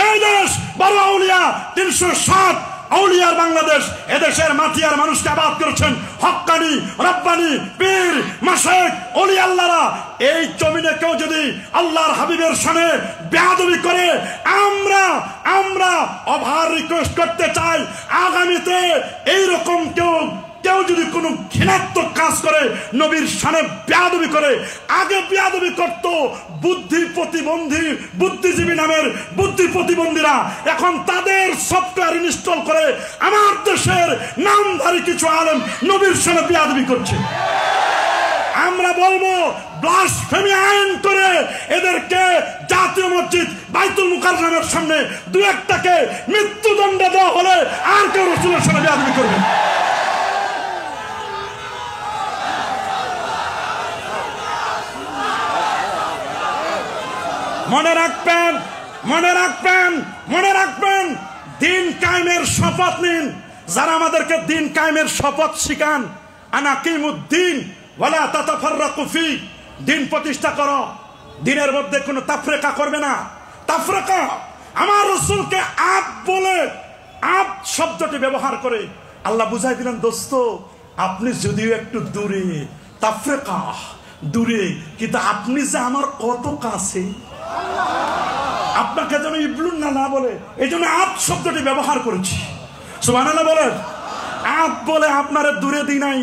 এই দেশ বড় আউলিয়া 360 আউলিয়ার বাংলাদেশ। এদেশের মাটিয়ার মানুষকে আবাদ করেছেন হক্কানি, রব্বানি, পীর, মাশায়েখ, ওলি আল্লাহরা। এই জমিনে কেউ যদি আল্লাহর হাবিবের সামনে বেয়াদবি করে, আমরা ওভার রিকোয়েস্ট করতে চাই, আগামীতে এইরকম কেউ যদি কোনো ঘৃণাত্মক কাজ করে, নবীর সামনে বেয়াদবি করে, আগে বেয়াদবি করত বুদ্ধিজীবী নামের বুদ্ধি প্রতিবন্ধীরা, এখন তাদের সফটওয়্যার ইনস্টল করে আমার দেশের নামধারী কিছু আলেম নবীর সামনে বেয়াদবি করছে। আমরা বলবো ব্লাসফেমি আইন করে এদেরকে জাতীয় মসজিদ বাইতুল মুকাররমের সামনে 2-1টাকে মৃত্যুদণ্ড দেওয়া হলে আর কেউ রাসূলের সামনে বেয়াদবি করবে। মনে রাখবেন, মনে রাখবেন, মনে রাখবেন, দিন কায়েমের শপথ নিন। যারা আমাদেরকে দিন কায়েমের শপথ শিখান, আনাকিমুদ্দিন ওয়ালা তাতাফাররাকু ফি, দিন প্রতিষ্ঠা করো, দিনের মধ্যে কোনো তাফরিকা করবে না। তাফরিকা, আমার রাসূলকে আপ বলে, আপ শব্দটি ব্যবহার করে আল্লাহ বুঝাই দিলেন, দোস্ত আপনি যদিও একটু দূরে, তাফরিকা দূরে, কিন্তু আপনি যে আমার কত কাছে, আপনাকে যেন ইবলুন না বলে এই জন্য আপ শব্দটি ব্যবহার করেছি। সুবহানাল্লাহ বলেন। আপ বলে আপনারা দূরে দিই নাই,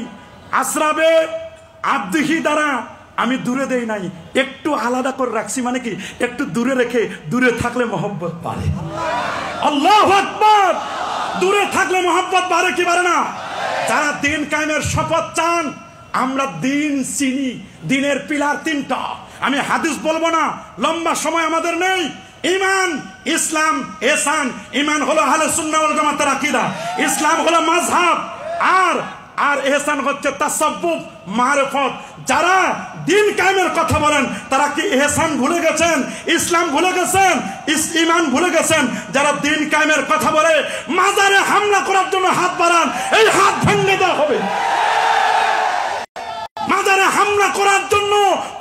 আসরাবে আবদিহি দ্বারা আমি দূরে দেই নাই, একটু আলাদা করে রাখছি। মানে কি, একটু দূরে রেখে, দূরে থাকলে মহব্বত বাড়ে। আল্লাহু আকবার। দূরে থাকলে মহব্বত বাড়ে কি বাড়ে না? যারা দিন কায়েমের শপথ চান, আমরা দিন চিনি, দিনের পিলার 3টা। আমি হাদিস বলবো না, লম্বা সময় আমাদের নেই। ঈমান, ইসলাম, ইহসান। ঈমান হলো আহলে সুন্নাহ ওয়াল জামাতের আকীদা, ইসলাম হলো মাযহাব, আর ইহসান হচ্ছে তাসাব্বুব, মারিফত। যারা দিন কায়েমের কথা বলেন তারা কি ইহসান ভুলে গেছেন, ইসলাম ভুলে গেছেন, ঈমান ভুলে গেছেন? যারা দিন কায়েমের কথা বলে মাজারে হামলা করার জন্য হাত বাড়ান, এই হাত ভেঙে দেওয়া হবে। মাজারে হামলা করার জন্য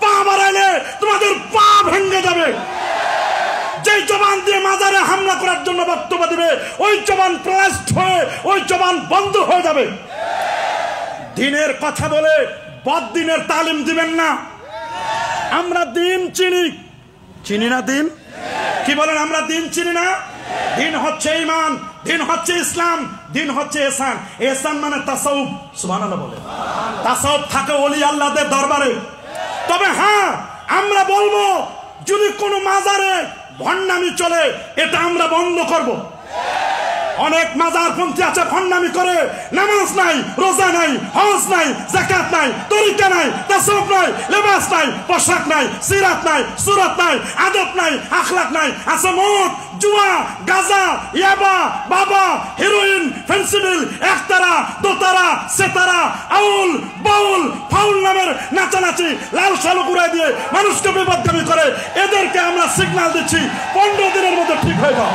পা বাড়াইলে তোমাদের পা ভেঙে যাবে। যে জবান দিয়ে মাজারে হামলা করার জন্য বক্তব্য দিবে, ওই জবান প্লাস্ট হয়ে ওই জবান বন্ধ হয়ে যাবে। দিনের কথা বলে বদ্দিনের তালিম দিবেন না। আমরা দিন চিনি না দিন কি বলেন? আমরা দিন চিনি না। দিন হচ্ছে ঈমান, দিন হচ্ছে ইসলাম, দিন হচ্ছে ইহসান। ইহসান মানে তাসাউফ। সুবহানাল্লাহ বলে। তাসাউফ থাকে ওলি আল্লাহদের দরবারে। তবে হ্যাঁ, আমরা বলবো যদি কোনো মাজারে ভণ্ডামি চলে, এটা আমরা বন্ধ করব। অনেক মাজারপন্থী আছে, ভণ্ডামি করে, নামাজ নাই, রোজা নাই, হজ নাই, যাকাত নাই, তরিকা নাই, তাসাউফ নাই, লেবাস নাই, পোশাক নাই, সিরাত নাই, সুরাত নাই, আদব নাই, আখলাক নাই, আছে মদ, জুয়া, গাঁজা, ইয়াবা, বাবা, হেরোইন, ফেন্সিডিল, একতারা, দোতারা, সেতারা, আউল, বাউল, ফাউল নামের নাচানাচি, লাল সালু ঘুরাই দিয়ে মানুষকে বিপদগামী করে। এদেরকে আমরা সিগন্যাল দিচ্ছি 15 দিনের মধ্যে ঠিক হয়ে যাও।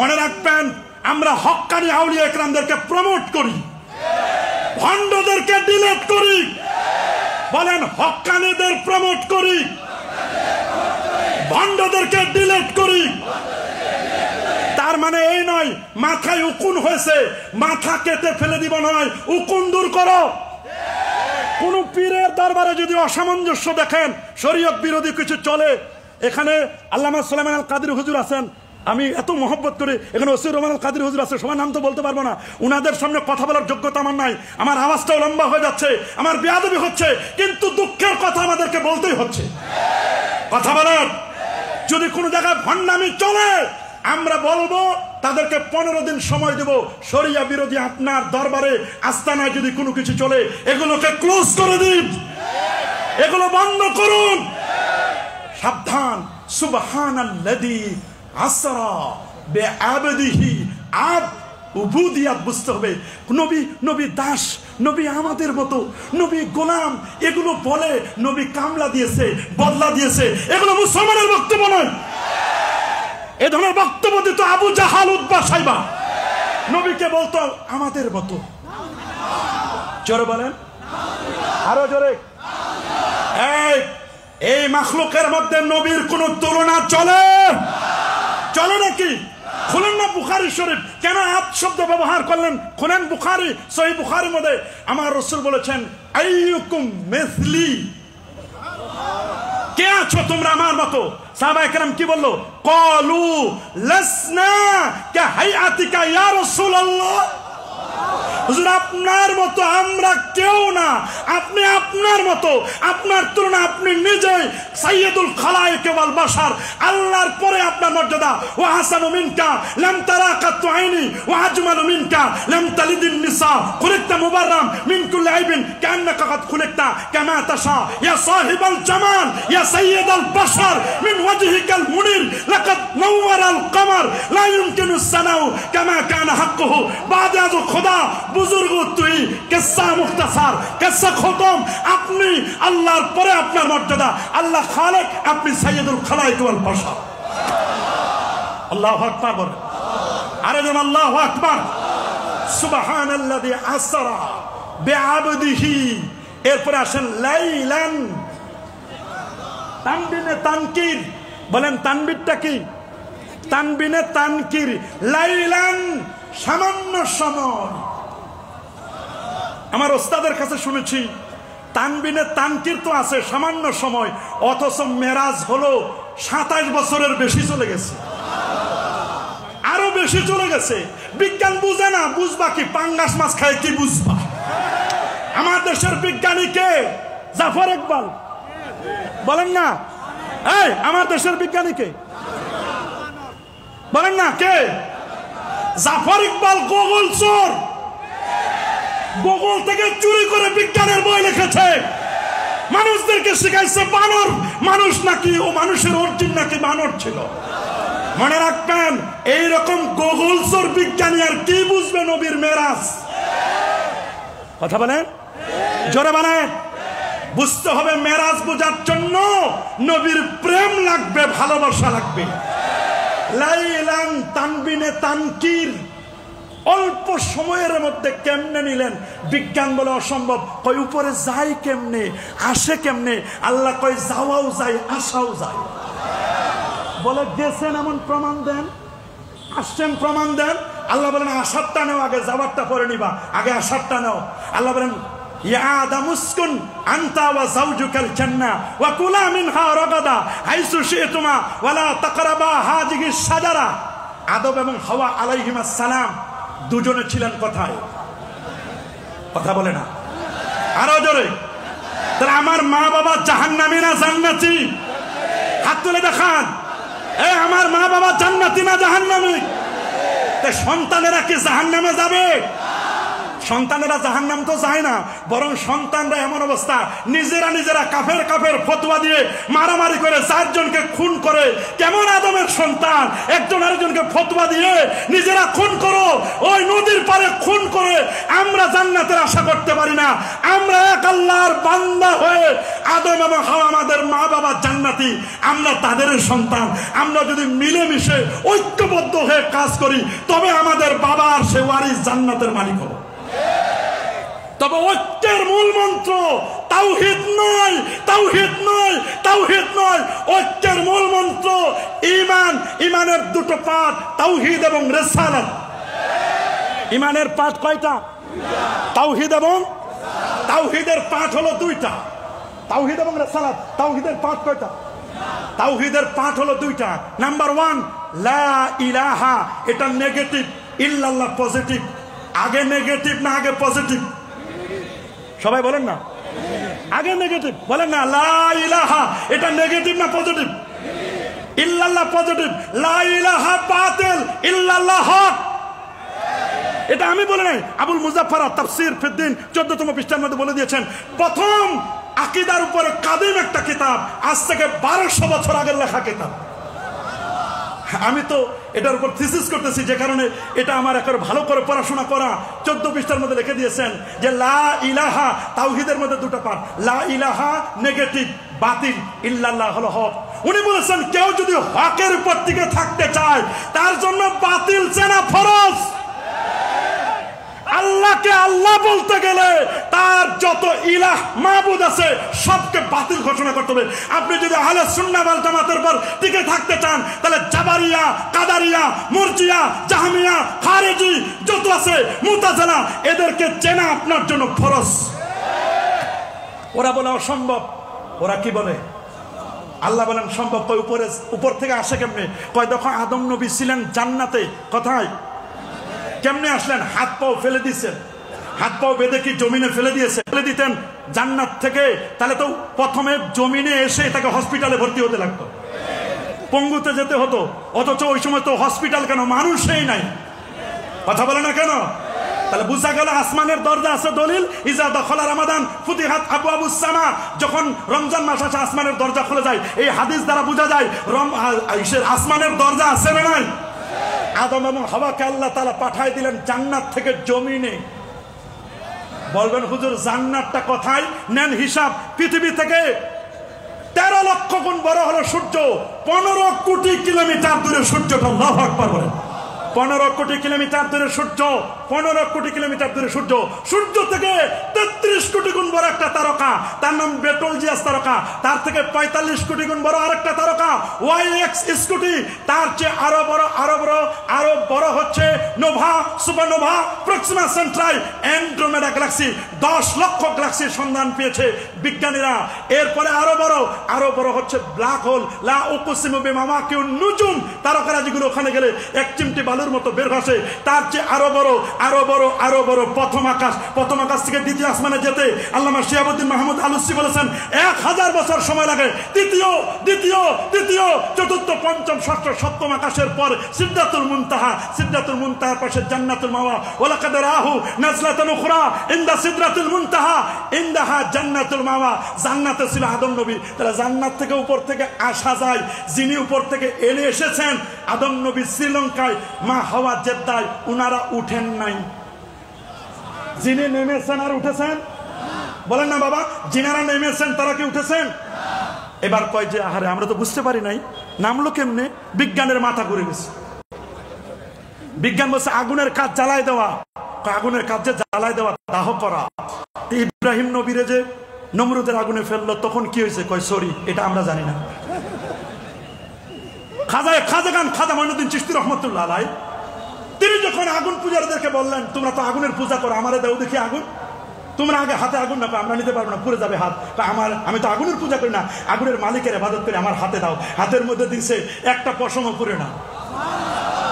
মনে রাখবেন, আমরা হক্কানি আউলিয়া ইকরামদেরকে প্রমোট করি, ভণ্ডদেরকে ডিলেট করি। বলেন, হক্কানিদের প্রমোট করি, ভণ্ডদেরকে ডিলেট করি। তার মানে এই নয় মাথায় উকুন হয়েছে মাথা কেটে ফেলে দিব নয়, উকুন দূর করো। কোন পীরের দরবারে যদি অসামঞ্জস্য দেখেন, শরীয়ত বিরোধী কিছু চলে, এখানে আল্লামা সুলাইমান আল কাদের হুজুর আছেন, আমি এত মহব্বত করি, এখানে ওসি রহমান আল কাদের হুজুর আছে, সবার নাম তো বলতে পারবো না, উনাদের সামনে কথা বলার যোগ্যতা আমার নাই, আমার আওয়াজটাও লম্বা হয়ে যাচ্ছে, আমার বেয়াদবি হচ্ছে, কিন্তু দুঃখের কথা আমাদেরকে বলতেই হচ্ছে। কথা বলেন, যদি কোনো জায়গায় ভণ্ডামি চলে আমরা বলবো তাদেরকে 15 দিন সময় দেব, শরিয়া বিরোধী আপনার দরবারে আস্তানায় যদি কোনো কিছু চলে এগুলোকে ক্লোজ করে দিন, এগুলো বন্ধ করুন। সাবধান, সুবহানাল্লাযী আসরা বিআবদিহি, আব উবুদিয়াত বুঝতে হবে। নবী দাস, নবী আমাদের মতো, নবী গোলাম, এগুলো বলে নবী কামলা দিয়েছে, বদলা দিয়েছে, এগুলো মুসলমানের বক্তব্য নয়। এ ধরনের বক্তব্য দিত আবু জাহাল, উতবা, সাইবা, নবীকে বলতো আমাদের মতো। জোরে বলেন, আরো জোরে। এই মাখলুকের মধ্যে নবীর কোন তুলনা চলে? চলে নাকি? খুলেন না বুখারী শরীফ, কেন আদ শব্দ ব্যবহার করলেন? খুলেন বুখারী, সহিহ বুখারীর মধ্যে আমার রাসূল বলেছেন আইয়ুকুম মিসলি, কে আছো তোমরা আমার মতো? সাহাবায়ে কেরাম কি বললো? ক্বালু লাসনা কাহাইআতিকা ইয়া রাসূলুল্লাহ, হুজুর আপনার মতো আমরা কেউ না, আপনি আপনার মতো, আপনার তুলনা আপনি নিজেই সাইয়্যিদুল খালায়েক ওয়াল বাশার, আল্লাহর পরে আপনার মর্যাদা। ওয়া হাসানু মিনকা লাম তারা কাতু আইনি ওয়া আজমালু মিনকা লাম তালিদিন নিসা, খুলিকতা মুবাররাম মিন কুল্লি আইবিন কান্নাকা কাদ খুলিকতা কামা তাশা ইয়া সাহিবাল জামাল ইয়া সাইয়্যিদাল বাশার মিন ওয়াজহিকাল মুনির লাকাদ নাওয়ারাল কমার লা ইউমকিনু সানাউ কামা কানা হাক্কুহু বাদে আজ খোদা বুজুর্গ তুই, কিসসা মুখতাসার, কিসসা খতম। আপনি আল্লাহর পরে আপনার মর্যাদা, আল্লাহ খালেক, আপনি সাইয়্যিদুল খালায়েক ওয়াল বাশার। আল্লাহু আকবার বলেন, আরে যেন আল্লাহু আকবার। সুবহানাল্লাযী আসরা বিআবদিহি, এরপরে আসেন লাইলান, তানবিনে তানকির। বলেন তানবিরটা কি? তানবিনে তানকির, লাইলান, সামান্য সময়। আমার ওস্তাদের কাছে শুনেছি তানবিনে তানকির তো আছে সামান্য সময়, অথচ মেরাজ হলো 27 বছরের বেশি চলে গেছে, আরো বেশি চলে গেছে। বিজ্ঞান বুঝে না, বুঝবা কি? পাঙ্গাস মাছ খায় কি বুঝবা? আমার দেশের বিজ্ঞানী কে? জাফর ইকবাল, বলেন না। এই আমার দেশের বিজ্ঞানী কে? বলেন না কে? জাফর ইকবাল গুগল চোর, গুগল থেকে চুরি করে বিজ্ঞানের বই লিখেছে, মানুষদেরকে শিখাইছে বানর মানুষ নাকি, ও মানুষের অর্জিন নাকি বানর ছিল। মনে রাখবেন, এইরকম গুগল চোর বিজ্ঞানী আর কি বুঝবে নবীর মেরাজ? কথা বলেন, জোরে বলেন। বুঝতে হবে, মেরাজ বোঝার জন্য নবীর প্রেম লাগবে, ভালোবাসা লাগবে। লাইলান, তানবিনে তানকির, অল্প সময়ের মধ্যে কেমনে নিলেন? বিজ্ঞান বলে অসম্ভব, কই উপরে যায় কেমনে, আসে কেমনে? আল্লাহ কই যাওয়াও যায়, আসাও যায়। বলে গেছেন এমন প্রমাণ দেন, আসছেন প্রমাণ দেন। আল্লাহ বলেন আসারটা নেও আগে, যাওয়ারটা পরে নিবা, আগে আসারটা নেও। আল্লাহ বলেন ইয়া আদম উসকুন আনতা ওয়া যাওজুকাল জান্নাহ ওয়া কুলা মিনহা রাগাদা হাইসু শি'তুমা ওয়া লা তাকরাবা হাযিহিস শাজারা। আদম এবং হাওয়া আলাইহিমাস সালাম দুজনে ছিলেন কোথায়? কথা বলে না, আরো জোরে। তাহলে আমার মা বাবা জাহান্নামী না জান্নাতি? হাত তুলে দেখান। আমার মা বাবা জান্নাতি না জাহান্নামী? সন্তানেরা কি জাহান্নামে যাবে? সন্তানেরা জাহান্নাম তো যায় না, বরং সন্তানরা এমন অবস্থা নিজেরা কাফের ফতোয়া দিয়ে মারামারি করে 4 জনকে খুন করে। কেমন আদমের সন্তান, একজন আরেকজনকে ফতোয়া দিয়ে নিজেরা খুন করো, ওই নদীর পারে খুন করে আমরা জান্নাতের আশা করতে পারি না। আমরা এক আল্লাহর বান্দা হয়ে আদম এবং হাওয়া আমাদের মা বাবা জান্নাতি, আমরা তাদের সন্তান। আমরা যদি মিলেমিশে ঐক্যবদ্ধ হয়ে কাজ করি তবে আমাদের বাবার সে ওয়ারিস জান্নাতের মালিক হবে। তবে ঐক্যের মূল মন্ত্র তাওহীদ নয়, তাওহীদ নয়, তাওহীদ নয়। ঐক্যের মূল মন্ত্র ঈমান। ঈমানের 2টো পাঠ, তাওহীদ এবং রিসালাত। ঈমানের পাঠ কয়টা? তাওহীদ এবং তাওহীদের পাঠ হলো 2টা, তাওহীদ এবং রিসালাত। তাওহীদের পাঠ কয়টা? তাওহীদের পাঠ হলো 2টা। নাম্বার 1 লা ইলাহা, এটা নেগেটিভ, ইল্লাল্লাহ পজিটিভ। আগে নেগেটিভ না আগে পজিটিভ? সবাই বলেন না, আগে নেগেটিভ বলেন না। লা ইলাহা এটা নেগেটিভ না পজিটিভ? ইল্লাল্লাহ পজিটিভ, লা ইলাহা বাতিল, ইল্লাল্লাহ হক। এটা আমি বলে নাই, আবুল মুজাফফর তাফসীর ফিদ্দিন 14তম পৃষ্ঠার মধ্যে বলে দিয়েছেন। প্রথম আকীদার উপরে কাদিম একটা কিতাব, আজ থেকে 1200 বছর আগের লেখা কিতাব। আমি তো এটার উপর থিসিস করতেছি, যে কারণে এটা আমার একেবারে ভালো করে পড়াশোনা করা। 14 পৃষ্ঠার মধ্যে লিখে দিয়েছেন যে লা ইলাহা তাওহীদের মধ্যে 2টা পার্ট। লা ইলাহা নেগেটিভ, বাতিল, ইল্লাল্লাহ হলো হক। উনি বলেছেন কেউ যদি হকের উপর টিকে থাকতে চায় তার জন্য বাতিল চেনা ফরজ। আল্লাহকে আল্লাহ বলতে গেলে তার যত ইলাহ মাবুদ আছে সবকে বাতিল ঘোষণা করতে হবে। আপনি যদি আহলে সুন্নাহ ওয়াল জামাতের উপর টিকে থাকতে চান তাহলে জাবারিয়া, কাদারিয়া, মুরজিয়া, জাহমিয়া, খারেজি যত আছে, মুতাজিলা, এদেরকে চেনা আপনার জন্য ফরজ। ওরা বলে অসম্ভব, ওরা কি বলে? আল্লাহ বলেন সম্ভব। কয় উপর থেকে আসে কেমনে? কয় দেখো আদম নবী ছিলেন জান্নাতে। কোথায়? কেমনে আসলেন? হাত পাও ফেলে দিয়েছেন, হাত পাও বেঁধে কি জমিনে ফেলে দিয়েছে? ফেলে দিতেন জান্নাত থেকে, তাহলে তো প্রথমে জমিনে এসে তাকে হসপিটালে ভর্তি হতে লাগতো, পঙ্গুতে যেতে হতো। অথচ ওই সময় তো হসপিটাল কেন, মানুষই নাই। কথা বলে না কেন? তাহলে বুঝা গেল আসমানের দরজা আছে। দলিল ইজা দখলা রমাদান ফুতিহাত আবওয়াবুস সামা, যখন রমজান মাস আসে আসমানের দরজা খুলে যায়। এই হাদিস দ্বারা বোঝা যায় আসমানের দরজা আছে না নাই? আদম এবং হাওয়াকে আল্লাহ তাআলা পাঠায় দিলেন জান্নাত থেকে জমিনে। বলবেন হুজুর জান্নাতটা কোথায়? নেন হিসাব। পৃথিবী থেকে 13 লক্ষ গুণ বড় হলো সূর্য, 15 কোটি কিলোমিটার দূরে সূর্যটা। আল্লাহু আকবার বলেন। 15 কোটি কিলোমিটার দূরে সূর্য, 15 কোটি কিলোমিটার দূরে সূর্য। সূর্য থেকে 33 কোটি গুণ বড় একটা তারকা, তার নাম বেটলজিয়াস তারকা। তার থেকে 45 কোটি গুণ বড় আরেকটা তারকা ওয়াইএক্স স্কুটি। তার চেয়ে আরো বড় হচ্ছে Nova, supernova, Proxima Centauri, Andromeda Galaxy. 10 লক্ষ গ্যালাক্সির সন্ধান পেয়েছে বিজ্ঞানীরা। এরপরে আরো বড় হচ্ছে ব্ল্যাক হোল। লা উকসিমু বিমাওয়াকিউন নুজুম, তারকারাজিগুলো ওখানে গেলে এক চিমটি বালুর মতো বের হচ্ছে। তার চেয়ে আরো বড় প্রথম আকাশ থেকে দ্বিতীয় আসমানে যেতে আল্লামা শিহাবুদ্দিন মাহমুদ আলুসি বলেছেন 1000 বছর সময় লাগে। দ্বিতীয়, চতুর্থ, পঞ্চম, ষষ্ঠ, সপ্তম আকাশের পর সিদরাতুল মুনতাহার পাশে জান্নাতুল মাওয়া। ওয়ালাকাদ রাহু নাজলাতান উখরা ইনদা সিদরাতুল মুনতাহা ইনদাহা জান্নাতুল মাওয়া। জান্নাতে ছিল আদম নবী। তাহলে জান্নাত থেকে উপর থেকে আসা যায়। যিনি উপর থেকে এনে এসেছেন আদম নবী শ্রীলঙ্কায়, মা হাওয়া জেদ্দায়, উনারা উঠেন নাই। যিনি নেমেছেন আর উঠেছেন? বলেন না বাবা, যিনারা নেমেছেন তারা কি উঠেছেন? এবার কয় যে আহারে আমরা তো বুঝতে পারি নাই, নামলো কেমনে? বিজ্ঞানের মাথা ঘুরে গেছে। বিজ্ঞান বলছে আগুনের কাজ জ্বালায় দেওয়া। আগুনের কাজ যে জ্বালায় দেওয়া, দাহ করা। ইব্রাহিম নবীরে যে নমরুদের আগুনে ফেললো তখন কি হয়েছে? কয় সরি, এটা আমরা জানি না। খাজা মঈনুদ্দিন চিশতি রহমতুল্লাহ আলাইহি তিনি যখন আগুন পূজারীদেরকে বললেন তোমরা তো আগুনের পূজা করো, আমারে দাও দেখি আগুন। তোমরা আগে হাতে আগুন না, আমরা নিতে পারবো না, পুড়ে যাবে হাত। আমি তো আগুনের পূজা করি না, আগুনের মালিকের ইবাদত করি, আমার হাতে দাও। হাতের মধ্যে দিছে, একটা পশমও পুড়ে না।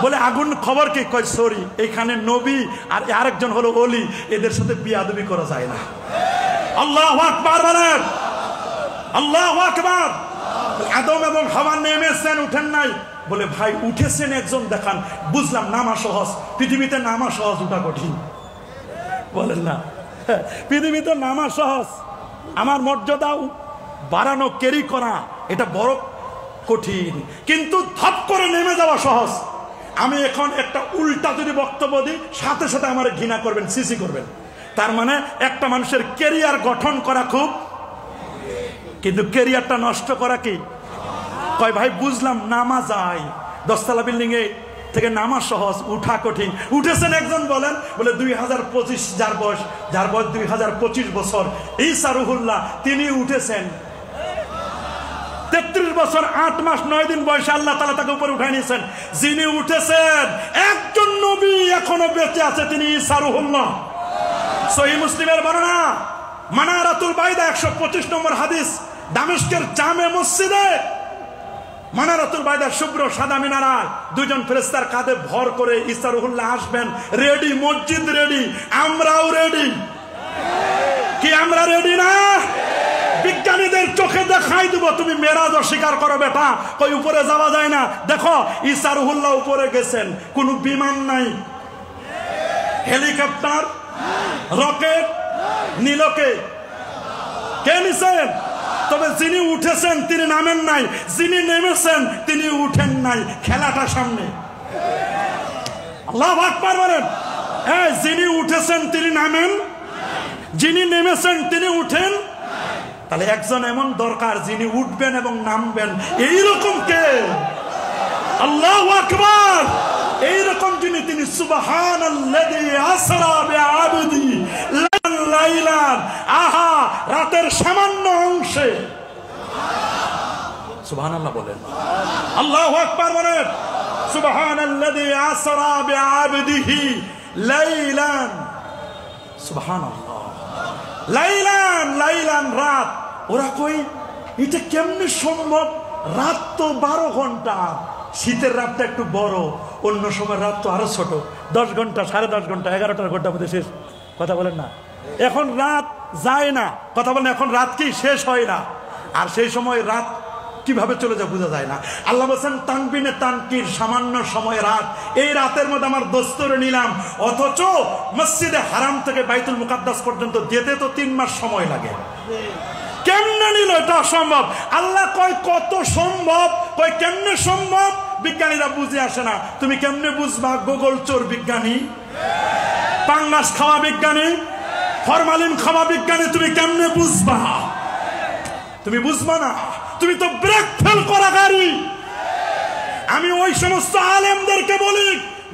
বলে আগুন খবর কি? কয় সরি, এখানে নবী আর আরেকজন হলো ওলি, এদের সাথে বিয়াদবি করা যায় না। আল্লাহু আকবার বলেন, আল্লাহু আকবার। আদম এবং হাওয়া নেমেছেন, উঠেন নাই। বলে ভাই উঠেছেন একজন দেখান। বুঝলাম নামা সহজ, পৃথিবীতে নামা সহজ, উঠা কঠিন। বলেন না, পৃথিবীতে নামা সহজ, আমার মর্যাদা বাড়ানো, ক্যারি করা এটা বড় কঠিন, কিন্তু ধপ করে নেমে যাওয়া সহজ। আমি এখন একটা উল্টা যদি বক্তব্য দিই, সাথে সাথে আমার ঘৃণা করবেন, সিসি করবেন। তার মানে একটা মানুষের ক্যারিয়ার গঠন করা খুব, কিন্তু ক্যারিয়ারটা নষ্ট করা কি? কয় ভাই বুঝলাম নামা যায়, 10 তলা বিল্ডিং এ থেকে নামা সহজ, উঠা কঠিন। উঠেছেন একজন বলেন, বলে 2025 যার বয়স 2025 বছর, ঈসা রুহুল্লাহ তিনি উঠেছেন 33 বছর 8 মাস 9 দিন বয়সে আল্লাহ তাআলা তাকে উপরে উঠায় নিয়েছেন। যিনি উঠেছেন একজন নবী এখনো বেঁচে আছে, তিনি ঈসা রুহুল্লাহ। সহিহ মুসলিমের বর্ণনা, মানারাতুল বাইদা 125 নম্বর হাদিস, দামেস্কের জামে মসজিদে মানারাতুল বাইদা শুভ্র সাদা মিনারায় দুজন ফেরেশতার কাঁধে ভর করে ঈসা রুহুল্লাহ আসবেন। রেডি, মসজিদ রেডি, আমরাও রেডি। কি আমরা রেডি না? বিজ্ঞানীদের চোখে দেখাই দিব, তুমি মেরাজ অস্বীকার করো বেটা, কই উপরে যাওয়া যায় না। দেখো ঈসা রুহুল্লাহ উপরে গেছেন, কোনো বিমান নাই, হেলিকপ্টার, রকেট, নীলকে কে নিছেন? তবে যিনি উঠেছেন তিনি নামেন নাই, যিনি নেমেছেন তিনি উঠেন নাই। খেলাটা সামনে। আল্লাহু আকবার বলেন। এই যিনি উঠেছেন তিনি নামেন, যিনি নেমেছেন তিনি উঠেন। তাহলে একজন এমন দরকার যিনি উঠবেন এবং নামবেন, এইরকম কে? আল্লাহু আকবার। এইরকম যিনি, তিনি সুবহানাল্লাযী আসরা বিআবদি লাইলান, আহা রাতের সামান্য অংশে। সুবহানাল্লাহ বলেন, আল্লাহু আকবার বলেন। সুবহানাল্লাযী আসরা বিআবদিহি লাইলান, সুবহানাল্লাহ। লাইলান, লাইলান রাত। ওরা কই এটা কেমনে সম্ভব? রাত তো 12 ঘন্টা, শীতের রাতটা একটু বড়, অন্য সময় রাত তো আরো ছোট, 10 ঘন্টা, 10.5 ঘন্টা, 11টার ঘন্টার মধ্যে শেষ। কথা বলেন না, এখন রাত যায় না। কথা বলেন, এখন রাত কি শেষ হয় না? আর সেই সময় রাত কিভাবে চলে যায় বোঝা যায় না। আল্লাহ বলেন তানবিনে তানকির, সামান্য সময় রাত। এই রাতের মধ্যে আমার দোস্তরে নিলাম, অথচ মসজিদে হারাম থেকে বাইতুল মুকাদ্দাস পর্যন্ত যেতে তো 3 মাস সময় লাগে। কেমনে নিল? এটা অসম্ভব। আল্লাহ কয় কত সম্ভব, কয় কেমনে সম্ভব? বিজ্ঞানীরা বুঝে আসে না। তুমি কেমনে বুঝবা? গোগল চোর বিজ্ঞানী, পাঙ্গাস খাওয়া বিজ্ঞানী, ফরমালিন খাওয়া বিজ্ঞানী, তুমি কেমনে বুঝবা? তুমি বুঝবা না, তুমি তো ব্রেক ফেল করা গাড়ি। আমি ওই সমস্ত আলেমদেরকে বলি,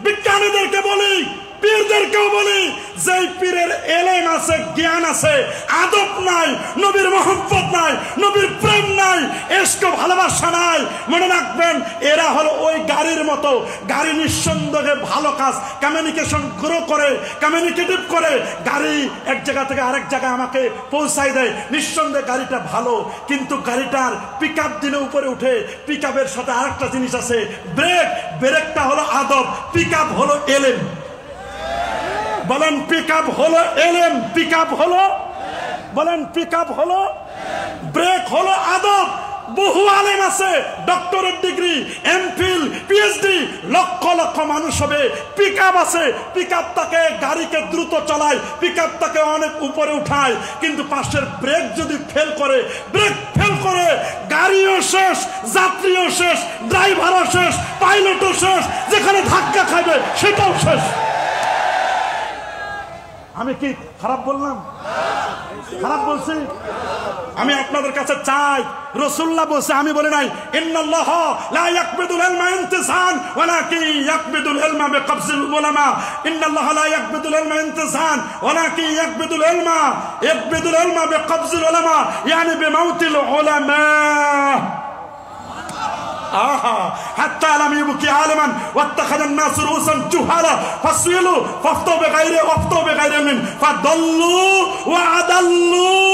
বিজ্ঞানীদেরকে বলি, পীরদেরকেও বলি, যে পীরের এলেম আছে, জ্ঞান আছে, আদব নাই, নবীর মহব্বত নাই, নবীর প্রেম নাই, ইশক ভালোবাসা নাই, মনে রাখবেন এরা হলো ওই গাড়ির মতো। গাড়ি নিঃসন্দেহে ভালো কাজ, কমিউনিকেশন গ্রো করে, কমিউনিকেটিভ করে, গাড়ি এক জায়গা থেকে আরেক জায়গায় আমাকে পৌঁছায় দেয়, নিঃসন্দেহে গাড়িটা ভালো। কিন্তু গাড়িটার পিক আপ দিলে উপরে উঠে, পিক আপের সাথে আরেকটা জিনিস আছে, ব্রেক। ব্রেকটা হলো আদব, পিক আপ হলো এলেম। বলেন পিক আপ হলো এলেম, পিক আপ হলো, বলেন পিক আপ হলো, ব্রেক হলো আদব। বহু আলেম আছে, doctorate degree, MPhil, PhD, lakh lakh মানুষ হবে। পিক আপ আছে, পিক আপ তাকে গাড়িকে দ্রুত চালায়, পিক আপ তাকে অনেক উপরে উঠায়। কিন্তু পাশের ব্রেক যদি ফেল করে, ব্রেক ফেল করে, গাড়িও শেষ, যাত্রীও শেষ, ড্রাইভারও শেষ, পাইলটও শেষ, যেখানে ধাক্কা খাবে সেটাও শেষ। আমি কি খারাপ বললাম? খারাপ বলছি? আমি আপনাদের কাছে চাই, রাসূলুল্লাহ বলছে, আমি বলি নাই, ইন্নাল্লাহ লা ইয়াকবিদুল ইলমা ইনতিসান ওয়ালাকিন ইয়াকবিদুল ইলমা বিকবজিল উলামা। ইন্নাল্লাহ লা ইয়াকবিদুল ইলমা ইনতিসান ওয়ালাকিন ইয়াকবিদুল ইলমা বিকবজিল উলামা, ইয়ানি বিমাউতিল উলামা। حتى لم يبكي عالما واتخذ الناس رؤوسا جهالا فسئلوا فافتوا بغير علم فضلوا وأضلوا।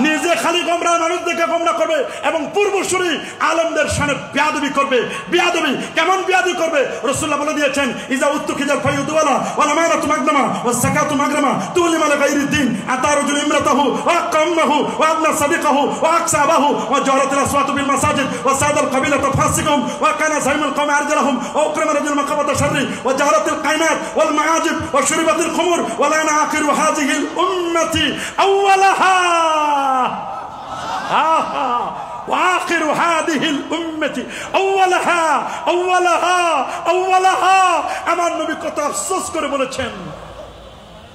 নিজে নিজে খালি গোমরাহ মানুষদেরকে গোমরাহ করবে এবং পূর্বসূরি আলেমদের সামনে বেয়াদবি করবে। বেয়াদবি কেমন বেয়াদবি করবে? রাসূলুল্লাহ বলে দিয়েছেন, ইজা উত্তুখিজাল ফায়ুদওয়ালা ওয়াল আমানাতু মাগনামা ওয়াস যাকাতু মাগরামা তুলিমা লিগাইরিদ্দিন আতা রাজুল ইমরাতাহু ওয়া আকাম্মাহু ওয়া আবনা সাদিকাহু ওয়া আকসাবাহু ওয়া জারাতিল আসওয়াতু বিল মাসাজিদ ওয়া সাদাল কাবিলাতু ফাসিকুম ওয়া কানা সাইমুল কওমি আরজালহুম ওয়া আকরামা রাজুল মাকাবাতা শাররি ওয়া জারাতিল কাইনাত ওয়াল মাআজিব ওয়া শুরিবাতিল খুমুর ওয়া লানা আখিরু হাযিহিল উম্মতি আউওয়ালাহা وآخر هذه الأمة أولها أولها أولها আমার নবী কত আফসোস করে বলেছেন,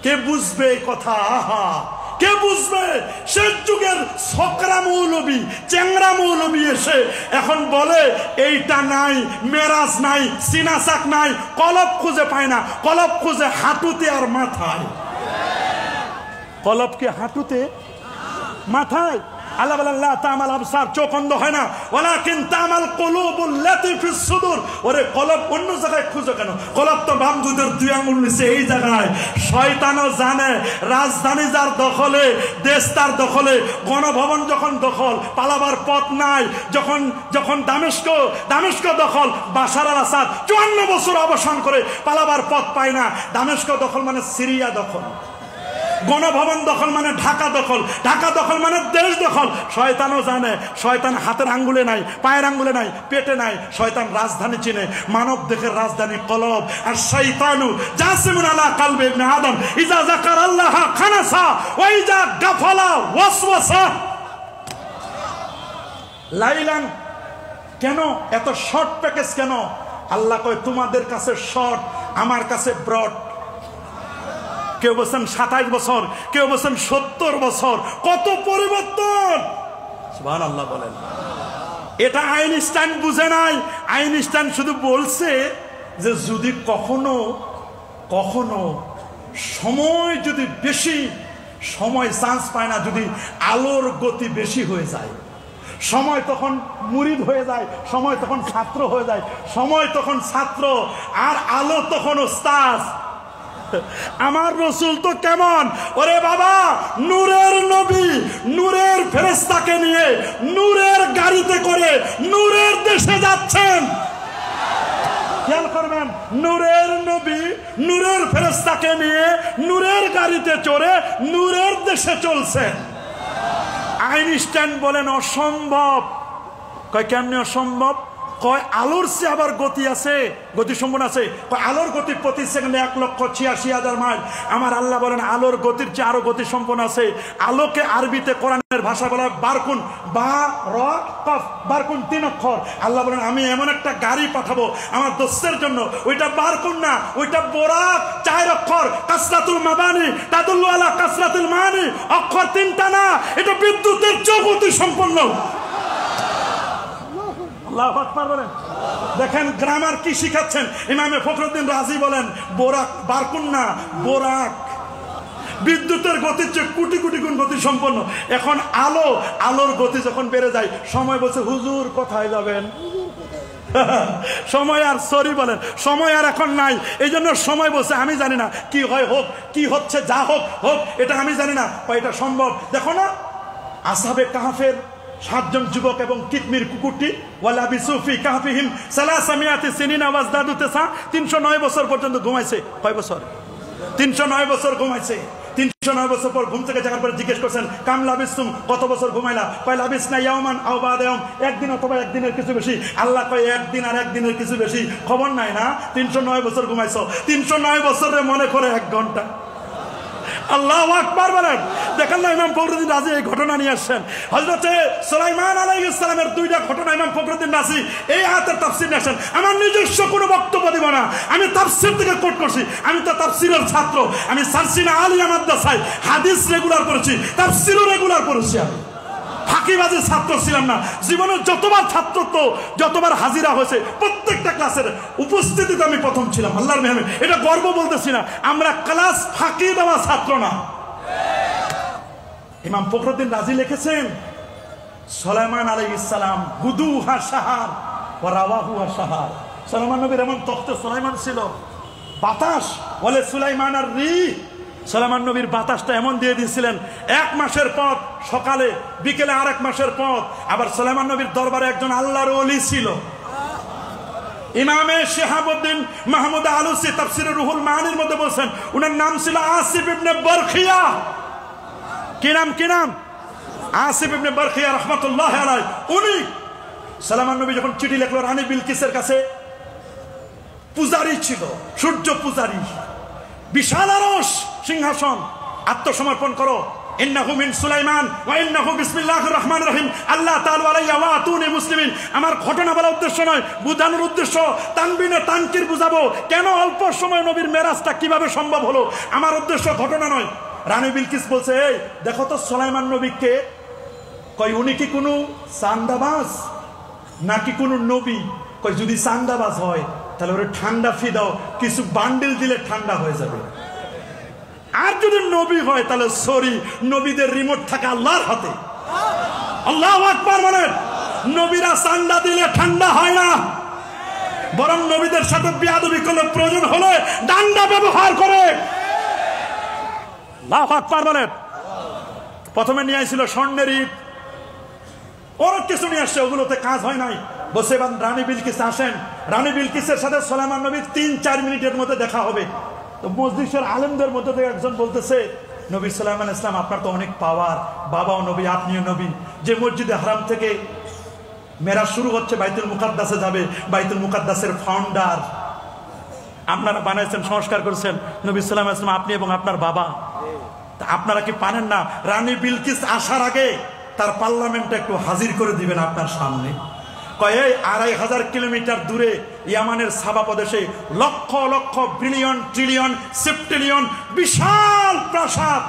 কে বুঝবে কথা? কে বুঝবে? শেষ যুগের ছকরা মৌলবী, চ্যাংরা মৌলবী এসে এখন বলে এইটা নাই, মেরাজ নাই, সিনাসাক নাই, কলব খুঁজে পায় না। কলব খুঁজে হাঁটুতে আর মাথায়। কলবকে হাঁটুতে মাথায়। আল্লাহ বলেন লা তামাল আবসার, চোখ অন্ধ হয় না, ওয়ালাকিন তামাল কুলুবুল লাতী ফিস সুদূর। ওরে কলব অন্য জায়গায় খুঁজো কেন? কলব তো বাম দুধের দুই আঙুল নিচে এই জায়গায়। শয়তানও জানে রাজধানী যার দখলে, দেশ তার দখলে, গণভবন যখন দখল, পালাবার পথ নাই। যখন দামেস্ক দখল, বাশার আল আসাদ 54 বছর অবসান করে পালাবার পথ পায় না। দামেস্ক দখল মানে সিরিয়া দখল, গণভবন দখল মানে ঢাকা দখল, ঢাকা দখল মানে দেশ দখল। শয়তানও জানে, শয়তান হাতের আঙ্গুলে নাই, পায়ের আঙ্গুলে নাই, পেটে নাই। শয়তান রাজধানী চিনে, মানব দেহের রাজধানী কলব। আর শয়তানু জাসিমুন আলা কলবি ইবনে আদম ইজা যাকারাল্লাহ খানাসা ওয়া ইজা গাফালা ওয়াসওয়াসা। লাইলান কেন এত শর্ট প্যাকেজ কেন? আল্লাহ কয় তোমাদের কাছে শর্ট, আমার কাছে ব্রড। কেউ বলছেন 27 বছর, কেউ বলছেন 70 বছর। কত পরিবর্তন! সুবহানাল্লাহ বলেন। এটা আইনস্টাইন বুঝে নাই। আইনস্টাইন শুধু বলছে যে যদি কখনো সময় যদি বেশি সময় চান্স পায় না, যদি আলোর গতি বেশি হয়ে যায়, সময় তখন মুরিদ হয়ে যায়, সময় তখন ছাত্র হয়ে যায়, সময় তখন ছাত্র আর আলো তখন ওস্তাদ। আমার রসুল তো কেমন! ওরে বাবা, নূরের নবী নূরের ফেরেশতাকে নিয়ে নূরের গাড়িতে করে নূরের দেশে যাচ্ছেন। খেয়াল করবেন, নূরের নবী নূরের ফেরেশতাকে নিয়ে নূরের গাড়িতে চড়ে নূরের দেশে চলছেন। আইনস্টাইন বলেন অসম্ভব। কয় কেমনে অসম্ভব? কয় আলোর চেয়ে আবার গতি আছে, গতি সম্পন্ন আছে। কয় আলোর গতি প্রতি সেকেন্ডে 1,86,000 মাইল। আমার আল্লাহ বলেন আলোর গতির চেয়ে আরো গতি সম্পন্ন আছে। আলোকে আরবিতে কোরআনের ভাষা বলা হয় বারকুন, বা র কফ, বারকুন 3 অক্ষর। আল্লাহ বলেন আমি এমন একটা গাড়ি পাঠাবো আমার দোস্তের জন্য, ওইটা বারকুন না, ওইটা বোরাক 4 অক্ষর। কাসরাতুল মাবানি তাদুল্লু আলা কাসরাতুল মানি, অক্ষর 3টা না, এটা বিদ্যুতের চেয়ে গতি সম্পন্ন। আল্লাহু আকবার বলেন। দেখেন গ্রামার কি শিখাচ্ছেন। ইমামে ফখরুদ্দিন রাজি বলেন বোরাক, বারকুন না, বোরাক। বিদ্যুতের গতির চেয়ে কোটি কোটি গুণ গতি সম্পন্ন। এখন আলোর গতি যখন বেড়ে যায়, সময় বলছে হুজুর কোথায় যাবেন? সময় আর সরি বলেন, সময় আর এখন নাই। এই জন্য সময় বলছে আমি জানি না কি হয় হোক, কি হচ্ছে যা হোক হোক, এটা আমি জানি না। এটা সম্ভব। দেখো না আসহাবে কাহফের 7 জন যুবক এবং কিতমির কুকুরটি, ওয়ালা বিসুফি কাহফিহিম সালাসামিয়াতি সিনিনা ওয়াজদাদু তিসা, 309 বছর পর্যন্ত ঘুমাইছে। কয় বছর? 309 বছর ঘুমাইছে। 309 বছর পর ঘুম থেকে জাগার পরে জিজ্ঞেস করছেন কাম লাবিসতুম, কত বছর ঘুমাইলা? কয় লাবিসনা ইয়াওমান আও বা'দা ইয়াওম, একদিন অথবা একদিনের কিছু বেশি। আল্লাহ কয় একদিন আর একদিনের কিছু বেশি খবর নাই না? 309 বছর ঘুমাইছো। 309 বছরে মনে করে 1 ঘন্টা। আল্লাহু আকবার বলেন। দেখেন না ইমাম ফখরুদ্দিন রাজি এই ঘটনা নিয়ে আসছেন। হযরতে সুলাইমান আলাইহিস সালামের 2টা ঘটনা ইমাম ফখরুদ্দিন রাজি এই আয়াতের তাফসীর নিয়ে আসেন। আমার নিজস্ব কোনো বক্তব্য দিব না, আমি তাফসীর থেকে কোট করছি। আমি তো তাফসীরের ছাত্র, আমি সারসিনা আলিয়া মাদ্রাসায় হাদিস রেগুলার করেছি, তাফসীরও রেগুলার করেছি। আমি ফাঁকিবাজের ছাত্র ছিলাম না। জীবনের যতবার ছাত্রত্ব, যতবার হাজিরা হয়েছে, প্রত্যেকটা ক্লাসের উপস্থিতিতে আমি প্রথম ছিলাম। আল্লাহর মেহরবানি, এটা গর্ব বলতেছি না। আমরা ক্লাস ফাঁকি দেওয়া ছাত্র না। ইমাম ফখরুদ্দিন রাজি লিখেছেন সুলাইমান আলাইহিস সালাম গুদুহা শাহার ওয়া রাওয়াহুহা শাহার। সুলাইমান নবীর এমন তখতে সুলাইমান ছিল, বাতাস বলে সুলাইমান আর রি সুলাইমান নবীর বাতাসটা এমন দিয়ে দিয়েছিলেন, 1 মাসের পথ সকালে, বিকেলে আরেক মাসের পথ। আবার সুলাইমান নবীর দরবারে একজন আল্লাহর ওলি ছিল। ইমামে শিহাবুদ্দিন মাহমুদ আলুসি তাফসিরে রুহুল মানির মধ্যে বলছেন, উনার নাম ছিল আসিফ ইবনে বরখিয়া। কি নাম? আসিফ ইবনে বরখিয়া রাহমাতুল্লাহি আলাইহি। উনি সুলাইমান নবী যখন চিঠি লিখলো রানী বিলকিসের কাছে, পূজারী ছিল, সূর্য পূজারী, বিশাল আরশ, সিংহাসন, আত্মসমর্পণ করো, ইন্নাহু মিন সুলাইমান ওয়া ইন্নাহু বিসমিল্লাহির রহমানির রহিম, আল্লাহ তাআলা আলাইয়া ওয়া আতুনি মুসলিমিন। আমার ঘটনা বলার উদ্দেশ্য নয়, বুঝানোর উদ্দেশ্য, তানবিনে তানকির বুঝাবো কেন অল্প সময় নবীর মেরাজটা কিভাবে সম্ভব হলো, আমার উদ্দেশ্য ঘটনা নয়। রানী বিলকিস বলছে, এই দেখো তো সুলাইমান নবীকে, কয় উনি কি কোনো চান্দাবাজ নাকি কোনো নবী? কয় যদি চান্দাবাজ হয় তাহলে ওরে ঠান্ডা ফি দাও, কিছু বান্ডিল দিলে ঠান্ডা হয়ে যাবে। আর যদি নবী হয় তাহলে সরি, নবীদের রিমোট থাকে আল্লাহর হাতে। আল্লাহু আকবার বলেন। নবীরা চান্দা দিলে ঠান্ডা হয় না, বরং নবীদের সাথে বেয়াদবি করলে প্রয়োজন হলে ডান্ডা ব্যবহার করে। আল্লাহু আকবার বলেন। প্রথমে নিয়ে আসছিল স্বর্ণের ইট, ওর কিছু নিয়ে আসছে, ওগুলোতে কাজ হয় নাই। বসে রানী বিলকিস আসেন, রানী বিলকিসের সাথে সুলাইমান নবীর 3-4 মিনিটের মধ্যে দেখা হবে। তো মসজিদের আলেমদের মধ্যে থেকে একজন বলতেছে, নবী সুলাইমান ইসলাম আপনার তো অনেক পাওয়ার, বাবাও নবী আপনিও নবী, যে মসজিদে হারাম থেকে মেরাজ শুরু হচ্ছে বাইতুল মুকাদ্দাসে যাবে, বাইতুল মুকাদ্দাসের ফাউন্ডার আপনারা বানাইছেন, সংস্কার করেছেন নবী সুলাইমান ইসলাম আপনি এবং আপনার বাবা। আপনারা কি পারেন না রানী বিলকিস আসার আগে তার পার্লামেন্টটা একটু হাজির করে দিবেন আপনার সামনে? কয় 2500 কিলোমিটার দূরে ইয়ামানের সাবা প্রদেশে লক্ষ লক্ষ বিলিয়ন ট্রিলিয়ন সেপ্টিলিয়ন বিশাল প্রাসাদ,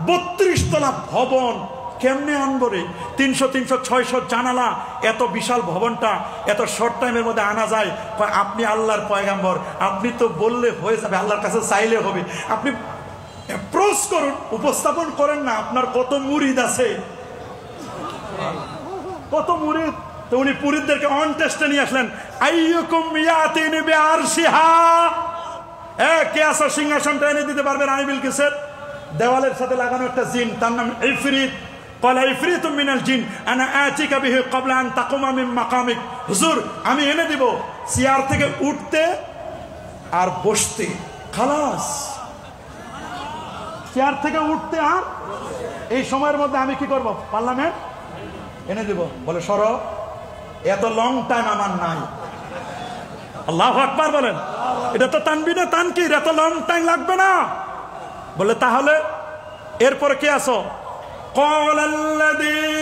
32 তলা ভবন কেমনে আনবো রে? 300, 600 জানালা, এত বিশাল ভবনটা এত শর্ট টাইমের মধ্যে আনা যায়? আপনি আল্লাহর পয়গাম্বর, আপনি তো বললে হয়ে যাবে, আল্লাহর কাছে চাইলে হবে, আপনি অ্যাপ্রোচ করুন, উপস্থাপন করেন না আপনার কত মুরিদ আছে, কত মুরিদ। তো উনি পুরীদেরকে অন টেস্টে নিয়ে আসলেন, আইয়ুকুম ইয়াতিনি বিআরশিহা, কে আসো সিংহাসনটা এনে দিতে পারবে রানী বিলকিসের? দেওয়ালের সাথে লাগানো একটা জিন, তার নাম ইফরিত। قال عفريت من الجن انا اتيك به قبل ان تقوم من مقامك। হুজুর আমি এনে দিব, চেয়ার থেকে উঠতে আর বসতে, খালাস, চেয়ার থেকে উঠতে আর এই সময়ের মধ্যে আমি কি করব? পার্লামেন্ট এনে দিব। বলে সরো, এত লং টাইম আমার নাই। আল্লাহু আকবার বলেন। এটা তো তানবিনে তানকির, এত লং টাইম লাগবে না। বলে তাহলে এরপরে কে আসো? قال الذي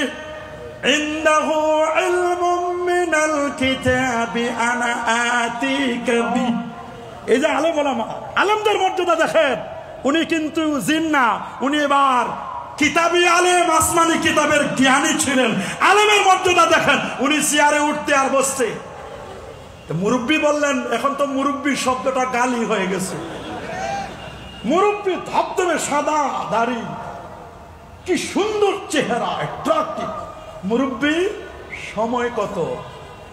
عنده علم من الكتاب انا آتيك به। এই যে আলেম ওলামা, আলেমদের মর্যাদা দেখেন, উনি কিন্তু জিন না, উনি এবার কিতাবী আলেম, আসমানি কিতাবের জ্ঞানী ছিলেন। আলেমের মর্যাদা দেখেন, উনি চেয়ারে উঠতে আর বসতে। মুরব্বী বললেন, এখন তো মুরব্বী শব্দটা গালি হয়ে গেছে। মুরব্বী ধবধবে সাদা দাড়ি, কি সুন্দর চেহারা, অ্যাট্রাক্টিভ মুরব্বী। সময় কত?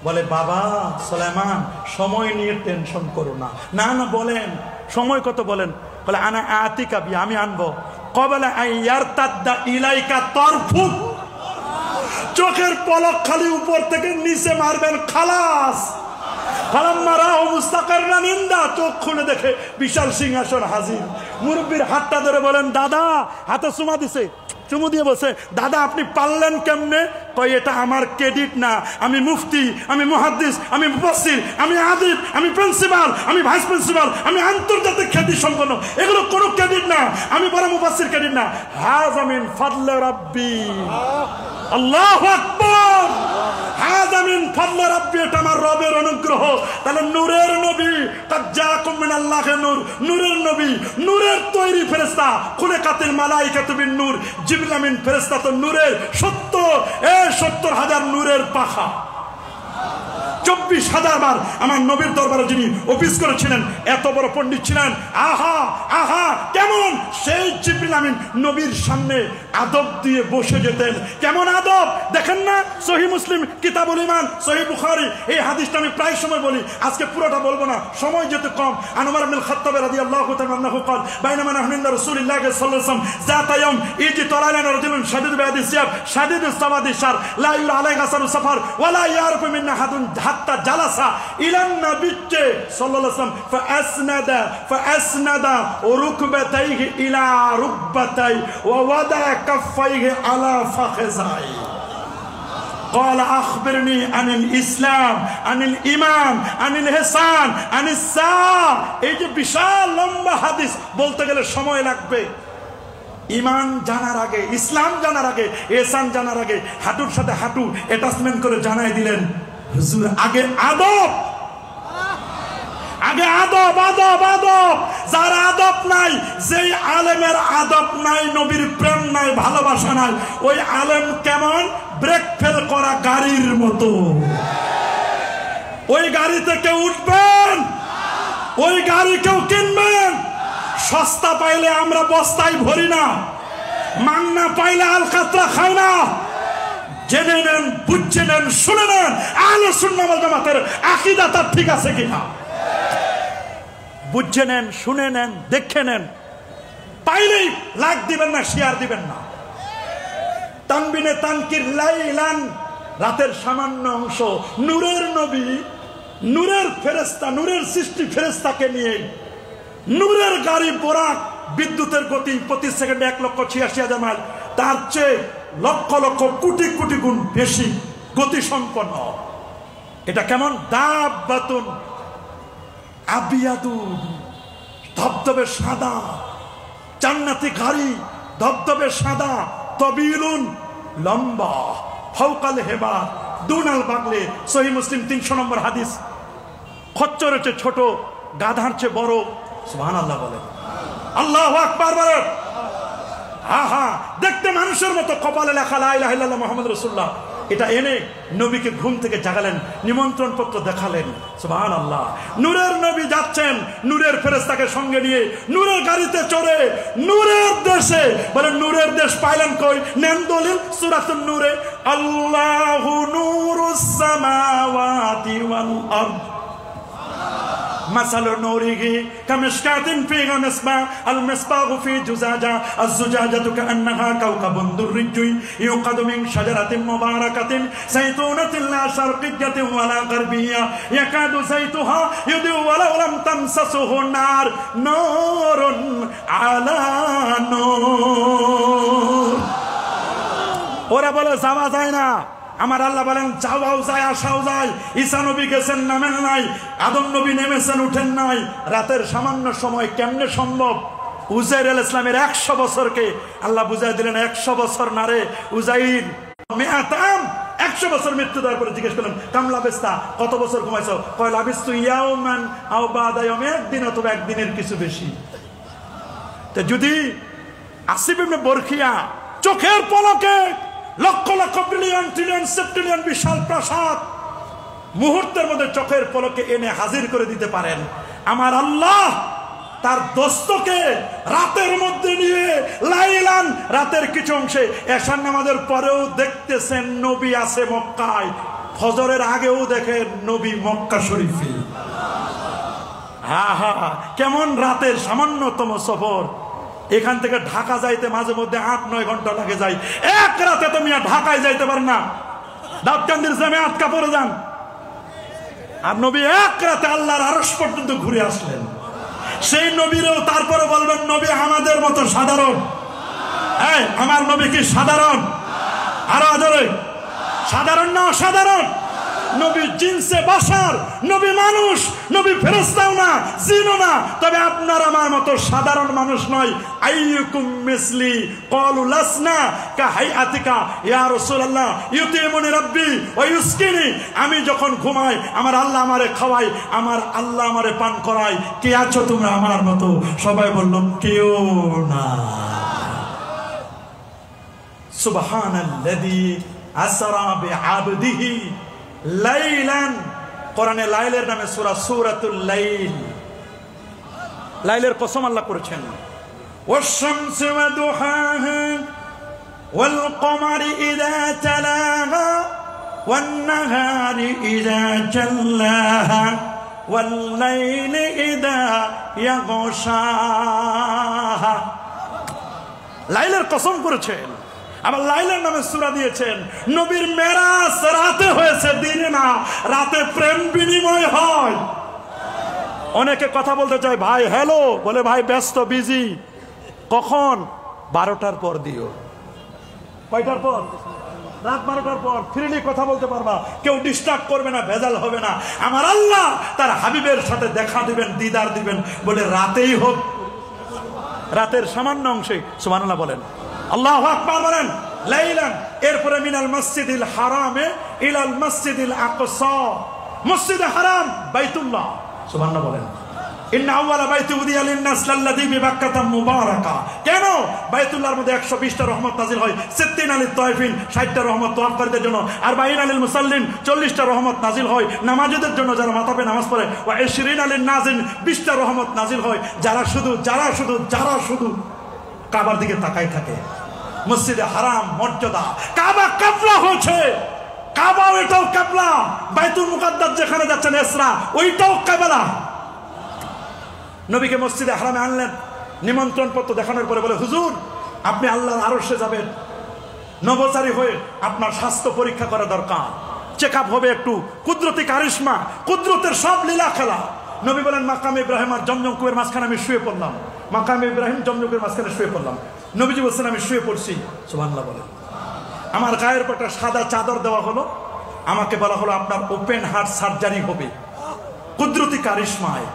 বলে বাবা সুলাইমান সময় নিয়ে টেনশন করো না। না না বলেন সময় কত বলেন? বলে আনা আতিকা বি, আমি আনবো। কবলা আইয়ারতাদ্দা ইলাইকা তরফুক, চোখের পলক খালি উপর থেকে নিচে মারবেন, খালাস। চোখ খুলে দেখে বিশাল সিংহাসন হাজির। মুরব্বীর হাতটা ধরে বলেন, দাদা, হাতে চুমা দিছে, চুমু দিয়ে বলছে, দাদা আপনি পারলেন কেমনে? কই এটা আমার ক্রেডিট না, আমি মুফতি, আমি মুহাদ্দিস, আমি মুফাসসির, আমি আদিব, আমি প্রিন্সিপাল, আমি ভাইস প্রিন্সিপাল, আমি আন্তর্জাতিক খ্যাতি সম্পন্ন, এগুলো কোনো ক্রেডিট না, আমি বড় মুফাসসির ক্রেডিট না, হাযা মিন ফাদলি রাব্বি। আল্লাহু আকবার। হাযা মিন ফাদলি রাব্বি, এটা আমার রবের অনুগ্রহ। তাহলে নূরের নবী, কাদ জাআকুম মিনাল্লাহি নূর, নূরের নবী, নূরের তৈরি ফেরেশতা, খুলিকাতিল মালাইকাতু বিন নূর, জিবরিল আমিন ফেরেশতা তো নূরের, 70,000 নূরের পাখা। 24,000 বার আমার নবীর দরবারে যিনি অফিস করেছিলেন, এত বড় পণ্ডিত ছিলেন। আহা আহা, কেমন সেই জিবরিল আমিন নবীর সামনে আদব দিয়ে বসে যেতেন। কেমন আদব দেখেন না, সহিহ মুসলিম কিতাবুল ঈমান, সহিহ বুখারী, এই হাদিসটা আমি প্রায় সময় বলি, আজকে পুরোটা বলবো না, সময় যেহেতু কম। আন উমর ইবনুল খাত্তাব রাদিয়াল্লাহু তাআলা আনহু قال بينما نحن عند رسول الله صلى الله عليه وسلم ذات يوم اجى طلع لنا رجل شديد بياض الثياب شديد سواد الشعر لا يرى عليه اثر السفر ولا يعرف منا احد حتى جلس الى النبي صلى الله عليه وسلم فاسند ركبتيه الى ركبتيه ووضع كفيه على فخذيه قال أخبرني عن الإسلام عن الإيمان عن الإحسان عن الساعة। এই যে বিশাল লম্বা হাদিস বলতে গেলে সময় লাগবে। ইমান জানার আগে, ইসলাম জানার আগে, ইহসান জানার আগে হাঁটুর সাথে হাঁটু অ্যাটাচমেন্ট করে জানাই দিলেন হুজুর আগে আদব, আগে আদব আদব আদব। যার আদব নাই, যেই আলেমের আদব নাই, নবীর প্রেম নাই, ভালোবাসা নাই, ওই আলেম কেমন ব্রেক ফেল করা গাড়ির মতো। ওই গাড়িতে কেউ উঠবেন, ওই গাড়ি কেউ কিনবেন। সস্তা পাইলে আমরা বস্তায় ভরি না, মাংনা পাইলে আলকাতরা খাই না। জেনে নেন, বুঝে নেন, শুনে নেন আহলে সুন্নাত ওয়াল জামাতের আকীদা তার ঠিক আছে কিনা। বুঝে নেন, শুনে নেন, দেখে নেন, পাইলেই লাইক দিবেন না, শেয়ার দিবেন না। তানবিনে তানকির লাইলান, রাতের সামান্য অংশ, নূরের নবী, নূরের ফেরেশতা, নূরের সৃষ্টি ফেরেশতাকে নিয়ে নূরের গাড়ি বোরাক, বিদ্যুতের গতি প্রতি সেকেন্ডে 1,86,000 মাইল, তার চেয়ে লক্ষ লক্ষ কোটি কোটি গুণ বেশি গতি সম্পন্ন। এটা কেমন? দাব্বাতুন আবিয়াদুন, ধবধবে সাদা, জান্নাতি গাড়ি, ধবধবে সাদা, তবিলুন লম্বা, ফাওকাল হেবা দুনাল বাগলে। সহিহ মুসলিম 300 নম্বর হাদিস। খচ্চরের চেয়ে ছোট, গাধার চেয়ে বড়। সুবহানাল্লাহ বলে, আল্লাহু আকবার বলে। হ্যাঁ হ্যাঁ, দেখতে মানুষের মতো, কপালে লেখা লা ইলাহা ইল্লাল্লাহ মুহাম্মাদুর রাসূলুল্লাহ। এটা এনে নবীকে ঘুম থেকে জাগালেন, নিমন্ত্রণ পত্র দেখালেন। সুবহানাল্লাহ। নূরের নবী যাচ্ছেন নূরের ফেরেশতাকে সঙ্গে নিয়ে, নূরের গাড়িতে চড়ে, নূরের দেশে। বলে নূরের দেশ পাইলেন কই? নেন দলিল, সূরাতুন নূরে, আল্লাহু নূরুস সামাওয়াতি ওয়াল আরদ مثل نوره كمشكاة فيها مصباح المصباح في زجاجة الزجاجة كأنها كوكب دري يوقد من شجرة مباركة زيتونة لا شرقية ولا غربية يكاد زيتها يضيء ولو لم تمسسه النار نور على نور। ওরা বলে যাওয়া যায় না, আমার আল্লাহ বলেন যাওয়াও যায়, আসাও যায়। ঈসা নবী গেছেন, নামেন নাই। আদম নবী নেমেছেন, উঠেন নাই। রাতের সামান্য সময় কেমনে সম্ভব? উজাইর আলাইহিস সালামের 100 বছরকে আল্লাহ বুঝাই দিলেন 100 বছর না রে উজাইর, মেয়াতাম 100 বছর মৃত্যু দেওয়ার পরে জিজ্ঞেস করলেন কামলা বেস্তা, কত বছর ঘুমাইছো? কয় লাবিস্তু ইয়াওমান আও বাদা ইয়াওম, একদিন অথবা একদিনের কিছু বেশি। তো যদি আসিফ ইবনে বরখিয়া চোখের পলকে লক্ষ লক্ষ বিলিয়ন ট্রিলিয়ন সেপ্টিলিয়ন বিশাল প্রাসাদ মুহূর্তের মধ্যে চোখের পলকে এনে হাজির করে দিতে পারেন, আমার আল্লাহ তার দোস্তকে রাতের মধ্যে নিয়ে লাইলান, রাতের কিছু অংশে এশার নামাজের পরেও দেখতেছেন নবী আছে মক্কায়, ফজরের আগেও দেখেন নবী মক্কা শরীফে। হ্যাঁ হ্যাঁ, কেমন রাতের সামান্যতম সফর। এখান থেকে ঢাকা যাইতে মাঝে মধ্যে 8-9 ঘন্টা লাগে যায়। এক রাতে তুমি ঢাকায় যাইতে পার না, দাউদকান্দির জামে আটকা পড়ে যান। আর নবী এক রাতে আল্লাহর আরশ পর্যন্ত ঘুরে আসলেন। সেই নবীরেও তারপরে বলবেন নবী আমাদের মতো সাধারণ। এই আমার নবী কি সাধারণ? আরো আদরে, সাধারণ না অসাধারণ? নবী জিনসে বাশার, নবী মানুষ, নবী ফেরেশতাও না, জিনও না, তবে আপনার আমার মতো সাধারণ মানুষ নয়। আইয়ুকুম মিসলি ক্বালু লাসনা কাহাইআতিকা ইয়া রাসূলুল্লাহ ইউতিমুনি রাব্বি ওয়া ইউসকিনি। আমি যখন ঘুমাই আমার আল্লাহ আমারে খাওয়ায়, আমার আল্লাহ আমারে পান করায়। কে আছো তোমরা আমার মতো? সবাই বলল কেউ না। সুবহানাল্লাযী আসরা বিআবদিহি লাইলান। কোরআনে লাইলের নামে সূরা সূরাতুল লাইল, লাইলের কসম আল্লাহ করেছেন। ওয়াশ-শামসি ওয়া দুহাহা ওয়াল কমারি ইযা তালাহা ওয়ান নাহারি ইযা জাল্লাহা ওয়াল লাইলি ইযা ইয়াগশাহা। লাইলের কসম করেছেন, আবার লাইলের নামে সূরা দিয়েছেন। নবীর মেরাজ রাতে হয়েছে, দিনে না। রাতে প্রেম বিনিময় হয়। অনেকে কথা বলতে চায়, ভাই হ্যালো, বলে ভাই ব্যস্ত, বিজি। কখন? 12টার পর দিও। কয়টার পর? রাত 12টার পর ফ্রিলি কথা বলতে পারবা, কেউ ডিস্টার্ব করবে না, ভেজাল হবে না। আমার আল্লাহ তার হাবিবের সাথে দেখা দিবেন, দিদার দিবেন, বলে রাতেই হোক, রাতের সামান্য অংশে। সুবহানাল্লাহ বলেন, আল্লাহু আকবার বলেন। লাইলান, এরপরে মিনাল মসজিদিল হারামে ইলাল মসজিদিল আকসা। মসজিদে হারাম বাইতুল্লাহ। সুবহানাল্লাহ বলেন। ইন্না আউয়ালা বাইতি উদিয়া লিন-নাস লাল্লাযী বিবাক্কাতা মুবারাকা। কেন? বাইতুল্লাহর মধ্যে 120টা রহমত নাজিল হয়। 60 আলিত তাওয়াফিন, 60টা রহমত তাওয়াফকারীদের জন্য। 40 আলিল মুসাল্লিন, 40টা রহমত নাজিল হয় নামাজীদের জন্য, যারা মাথাপে নামাজ পড়ে। ওয়া 20 আলিন নাজিল, 20টা রহমত নাজিল হয় যারা শুধু কাবার দিকে তাকাই থাকে। মসজিদে হারাম মর্যাদা, কাবা কিবলা হচ্ছে। কাবা ওইটাও কিবলা। বাইতুল মুকাদ্দাস যেখানে যাচ্ছেন ইসরা, ওইটাও কিবলা। নবীকে মসজিদে হারামে আনলেন, নিমন্ত্রণ পত্র দেখানোর পরে বলে, হুজুর আপনি আল্লাহর আরশে যাবেন, নবচারী হয়ে আপনার স্বাস্থ্য পরীক্ষা করা দরকার, চেক আপ হবে একটু। কুদরতি কারিশমা, কুদরতের সব লীলা খেলা। নবী বলেন, মাকাম ইব্রাহিম আর জমজম কুয়ের মাঝখানে আমি শুয়ে পড়লাম। মাকাম ইব্রাহিম জমজম কুয়ের মাঝখানে শুয়ে পড়লাম। নবীজি বলছেন, আমি শুয়ে পড়ছি। সুবহানাল্লাহ বলেন। আমার গায়ের উপর একটা সাদা চাদর দেওয়া হলো, আমাকে বলা হলো আপনার ওপেন হার্ট সার্জারি হবে। কুদরতি কারিশমায়।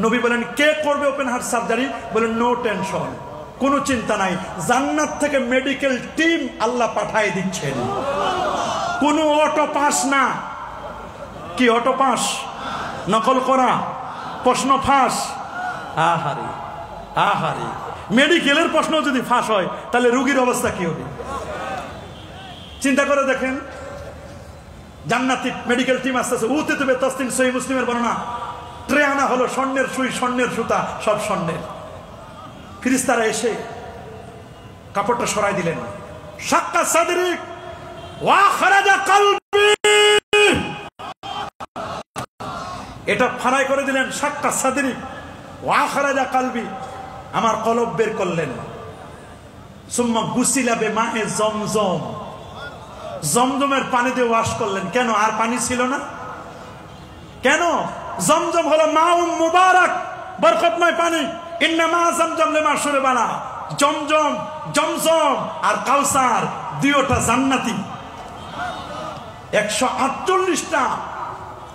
নবী বলেন, কে করবে ওপেন হার্ট সার্জারি? বলেন, নো টেনশন, কোনো চিন্তা নাই, জান্নাত থেকে মেডিকেল টিম আল্লাহ পাঠিয়ে দিচ্ছেন। কোনো অটো পাস না। কি অটো পাস? নকল করা, প্রশ্ন ফাঁস। আহারে আহারে, মেডিকেলের প্রশ্ন যদি ফাঁস হয় তাহলে রোগীর অবস্থা কি হবে? চিন্তা করে দেখেন। জান্নাতি মেডিকেল টিম আসতেছে। উতে তবে তসলিম, সহিহ মুসলিমের বর্ণনা। ট্রে আনা হলো, স্বর্ণের সুই, স্বর্ণের সুতা, সব স্বর্ণের। ফেরেশতারা এসে কাপড়টা সরাই দিলেন। শাক্কা সাদরি ওয়া খারাজা কলবি, এটা ফারাই করে দিলেন। শাক্কা সাদরি ওয়া খারাজা কলবি, আমার কলব বের করলেন। সুম্মা গুসিলা বিমায়ে জমজম, জমজমের পানি দিয়ে ওয়াশ করলেন। কেন? আর পানি ছিল না। কেন? জমজম হলো মাউম মুবারক, বরকতময় পানি। ইন্নামা জমজম লিমা শুরিবালা। জমজম, জমজম আর কাউসার দুইটা জান্নাতি। 148টা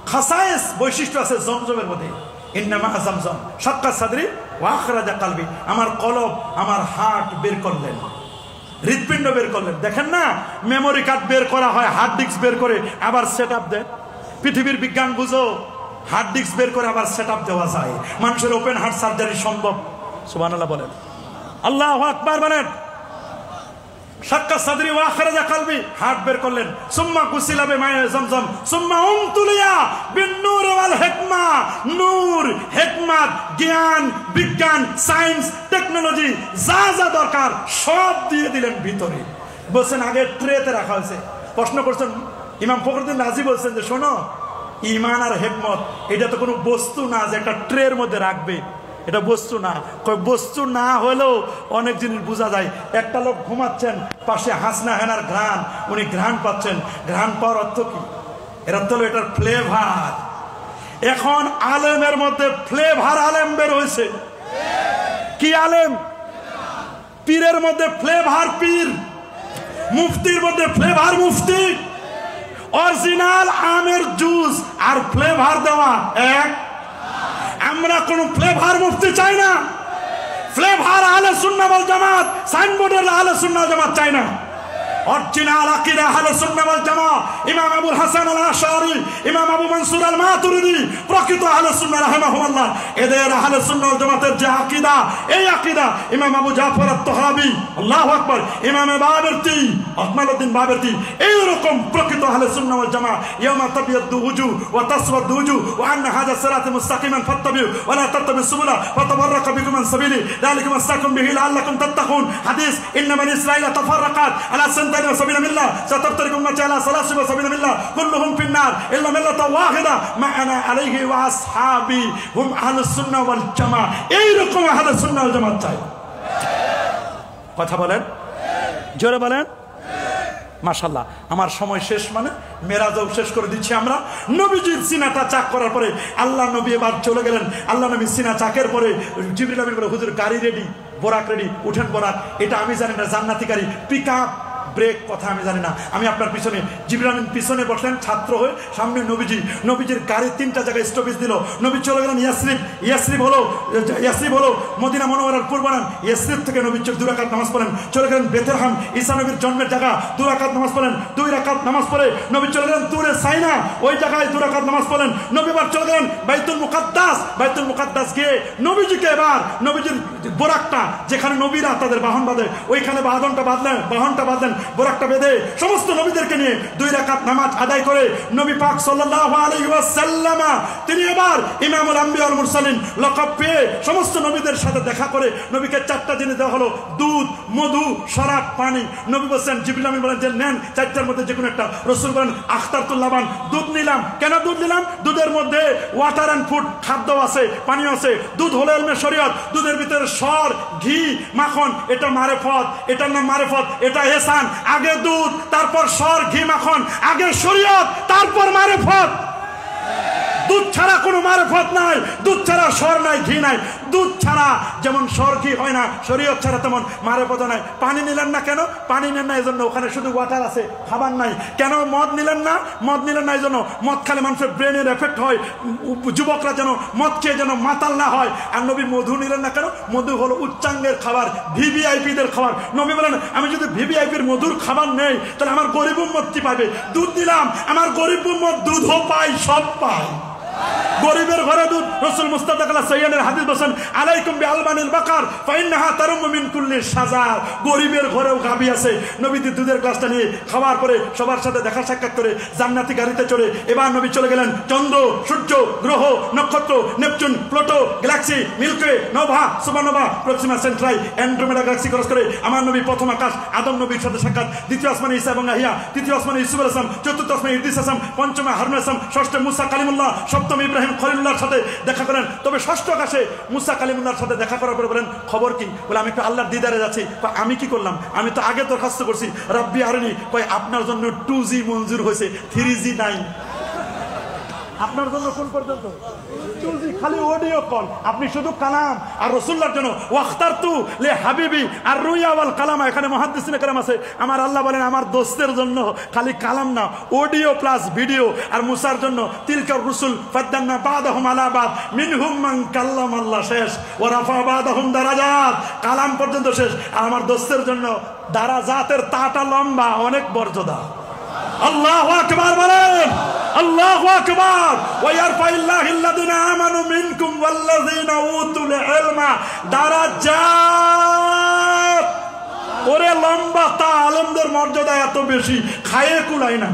খাসায়েস, বৈশিষ্ট্য আছে জমজমের মধ্যে। ইন্নামা জমজম শাক্কা সাদরি ওয়া আখরাজা কলবি, আমার কলব, আমার হার্ট বের করলেন, হৃদপিণ্ড বের করলেন। দেখেন না, মেমোরি কার্ড বের করা হয়, হার্ড ডিস্ক বের করে আবার সেট আপ দেয়। পৃথিবীর বিজ্ঞান বুঝো, হার্ড ডিস্ক বের করে আবার সেট আপ দেওয়া যায়। মানুষের ওপেন হার্ট সার্জারি সম্ভব। সুবহানাল্লাহ বলেন, আল্লাহু আকবার বলেন। শাক্কা সাদরি ওয়া আখরাজা কলবি, হার্ট বের করলেন। সুম্মা গুসিলা বিমায়ে জমজম সুম্মা উমতুলিয়া বিন-নূর ওয়াল হিকমা, নূর, হিকমত, জ্ঞান, বিজ্ঞান, সায়েন্স, টেকনোলজি, যা যা দরকার সব দিয়ে দিলেন ভিতরে। বলছেন আগে ট্রেতে রাখা হয়েছে। প্রশ্ন করছেন ইমাম ফখরুদ্দিন রাজি, বলছেন যে শোনো, ঈমান আর হিকমত এটা তো কোনো বস্তু না যে একটা ট্রের মধ্যে রাখবে। এটা বস্তু না। বস্তু না হলেও অনেক জিনিস বোঝা যায়। একটা লোক ঘুমাচ্ছেন, পাশে হাসনা হেনার ঘ্রাণ, উনি ঘ্রাণ পাচ্ছেন। ঘ্রাণ পাওয়ার অর্থ কি? এর অর্থ হলো এটার ফ্লেভার। এখন আলেমের মধ্যে ফ্লেভার আলেম বের হয়েছে। কি আলেম? পীরের মধ্যে ফ্লেভার পীর, মুফতির মধ্যে ফ্লেভার মুফতি। অরিজিনাল আমের জুস আর ফ্লেভার দেওয়া এক। আমরা কোন ফ্লেভার মুফতি চাই না। ফ্লেভার আহলে সুন্নাহ ওয়াল জামাত, সাইনবোর্ডের আহলে সুন্নাহ ওয়াল জামাত চাই না। অরিজিনাল আকীদা আহলে সুন্নাহ ওয়াল জামাত ইমাম আবুল হাসান আল আশআরী, ইমাম আবু মনসুর আল মাতুরিদি, প্রকৃত আহলে সুন্নাহ রাহিমাহুল্লাহ। এদের আহলে সুন্নাহ ওয়াল জামাতের যে আকীদা, এই আকীদা ইমাম আবু জাফর আত-তাহাবী, আল্লাহু আকবার, ইমাম বাবরতি, আকমালউদ্দিন বাবরতি, এই রকম প্রকৃত আহলে সুন্নাহ ওয়াল জামাত ইয়াউমা তাবিয়াদু উজুহ ওয়া তাসওয়াদু উজুহ ওয়া আন্না হাযা সিরাতাল মুস্তাকিমান ফাত্তাবিউ ওয়া লা তাত্তাবিস সুবুলা ফাতাফাররাকা বিকুম আন সাবিলি যালিকুম ওয়াসাকুম বিহি লাআল্লাকুম তাত্তাকুন। হাদিস ইন্না বানি ইসরাঈলা তাফাররাকাত আলা সানতাইন ওয়া সাবিনা মিল্লাহ সাতাফতারিকু উম্মাতি আলা সালাসি ওয়া সাবিনা মিল্লাহ কুল্লুহুম ফিন-নার ইল্লা মিল্লাতা ওয়াহিদা মা আনা আলাইহি ওয়া আসহাবি হুম আহলুস সুন্নাহ ওয়াল জামাত। এই রকম আহলে সুন্নাহ ওয়াল জামাত চাই। কথা বলেন, জোরে বলেন। মাশাআল্লাহ, আমার সময় শেষ, মানে মেরাজও শেষ করে দিচ্ছি আমরা। নবীজির সিনাটা চাক করার পরে আল্লাহ নবী এবার চলে গেলেন। আল্লাহ নবী সিনা চাকের পরে জিবরিল আমিন বলে, হুজুর গাড়ি রেডি, বোরাক রেডি, উঠেন বোরাক। এটা আমি জানি না, জান্নাতি গাড়ি, পিকআপ, ব্রেক কথা আমি জানি না। আমি আপনার পিছনে, জিবরিল আমিন পিছনে বসলেন ছাত্র হয়ে, সামনে নবীজি। নবীজির গাড়ির 3টা জায়গায় স্টপেজ দিল। নবী চলে গেলেন ইয়াসরিব। ইয়াসরিব হলো মদিনা মুনাওয়ারার পূর্বায়ন। ইয়াসরিব থেকে নবী 2 রাকাত নামাজ পড়েন, চলে গেলেন বেথলেহেম, ঈসা নবীর জন্মের জায়গা, 2 রাকাত নামাজ পড়েন। 2 রাকাত নামাজ পড়ে নবী চলে গেলেন তুরে সাইনা, ওই জায়গায় 2 রাকাত নামাজ পড়েন। নবী এবার চলে গেলেন বাইতুল মুকাদ্দাস। বাইতুল মুকাদ্দাস গিয়ে নবীজিকে এবার নবীজির বোরাকটা, যেখানে নবীরা তাদের বাহন বাঁধে, ওইখানে বাহনটা বাঁধলেন, বোরাকটা বেঁধে সমস্ত নবীদেরকে নিয়ে 2 রাকাত নামাজ আদায় করে নবী পাক সাল্লাল্লাহু আলাইহি ওয়াসাল্লাম তিনি এবার ইমামুল আম্বিয়া ওয়াল মুরসালিন লকব পেয়ে সমস্ত নবীদের সাথে দেখা করে নবীকে 4টা জিনিস দেওয়া হলো, দুধ, মধু, শরাব, পানি। নবী বলেন, জিবরিল আমিন বলেন যে নেন 4টার মধ্যে যে কোনো একটা। রাসূল বলেন আখতারতুল লাবান, দুধ নিলাম। কেন দুধ নিলাম? দুধের মধ্যে ওয়াটার অ্যান্ড ফুড, খাদ্য আছে, পানি আছে। দুধ হলো ইলমে শরীয়ত। দুধের ভিতরে সর, ঘি, মাখন, এটা মারেফত, এটার নাম মারেফত, এটা ইহসান। আগে দুধ, তারপর সর, ঘি, মাখন, আগে শরীয়ত, তারপর মারেফত। দুধ ছাড়া কোনো মারেফত নাই, দুধ ছাড়া সর নাই, ঘি নাই। দুধ ছাড়া যেমন সর ঘি হয় না, শরীয়ত ছাড়া তেমন মারেফত নাই। পানি নিলেন না কেন? পানি নেন না এই জন্য ওখানে শুধু ওয়াটার আছে, খাবার নাই। কেন মদ নিলেন না? মদ নিলেন না এই জন্য মদ খেলে মানুষের ব্রেনের এফেক্ট হয়, যুবকরা যেন মদ খেয়ে যেন মাতাল না হয়। আর নবী মধু নিলেন না কেন? মধু হলো উচ্চাঙ্গের খাবার, ভিভিআইপিদের খাবার। নবী বলেন আমি যদি ভিভিআইপির মধুর খাবার নেই তাহলে আমার গরিব উম্মত কি পাবে? দুধ দিলাম, আমার গরিব উম্মত দুধও পায়, সব পায়। গরিবের ঘরে দুধ। রাসূল মুস্তাদাক আলা সাইয়্যিদের হাদিস বলেন আলাইকুম বিআলবানিল বাকার ফাইন্নাহা তারুম মিন কুল্লি শাজার। গরিবের ঘরেও গাবি আছে। নবী দুধের গ্লাসটা নিয়ে খাওয়ার পরে সবার সাথে দেখা সাক্ষাৎ করে জান্নাতি গাড়িতে চড়ে এবার নবী চলে গেলেন চন্দ্র, সূর্য, গ্রহ, নক্ষত্র, Neptune, Pluto, galaxy, Milky Way, nova, supernova, Proxima Centauri, Andromeda galaxy cross করে আমার নবী প্রথম আকাশ, আদম নবীর সাথে সাক্ষাৎ। দ্বিতীয় আসমানে ঈসা এবং ইয়াহইয়া, তৃতীয় আসমানে ইউসুফ আলাইহিস সালাম, চতুর্থ আসমানে ইদ্রিস আলাইহিস সালাম, পঞ্চমে হারুন আলাইহিস সালাম, ষষ্ঠে মুসা কালিমুল্লাহ, সপ্তম ইব্রাহিম খলিলুল্লাহর সাথে দেখা করেন। তবে ষষ্ঠ আকাশে মুসা কালিমুল্লাহর সাথে দেখা করার পরে বলেন খবর কি? বলে আমি একটু আল্লাহর দিদারে যাচ্ছি। আমি কি করলাম? আমি তো আগে দরখাস্ত করছি, রব্বি আরিনি। কই আপনার জন্য 2G মঞ্জুর হয়েছে, 3G নাই। আপনার জন্য কোন পর্যন্ত? 2G, খালি অডিও কল। আপনি শুধু কালাম আর রাসূলুল্লাহর জন্য ওয়াখতারতু লি হাবিবি আর রুয়া ওয়াল কালাম। এখানে মুহাদ্দিসিনে কেরাম আছে, আমার আল্লাহ বলেন আমার দোস্তের জন্য খালি কালাম না, অডিও প্লাস ভিডিও। আর মুসার জন্য তিলকার রুসুল ফাদ্দালনা বাদাহুম আলা বাদ মিনহুম মান কাল্লাম আল্লাহ, শেষ। ওয়া রাফা বাদাহুম দারাজাত, কালাম পর্যন্ত শেষ। আর আমার দোস্তের জন্য দারাজাতের তাটা লম্বা, অনেক মর্যাদা। আল্লাহু আকবার বলেন, আল্লাহু আকবার। ওয়া ইয়ারফাইল্লাহুল্লাযিনা আমানু মিনকুম ওয়াল্লাযিনা উতুল ইলমা দারাজাত। ওরে লম্বা তা, আলেমদের মর্যাদা এত বেশি, খায়ে কুলাই না।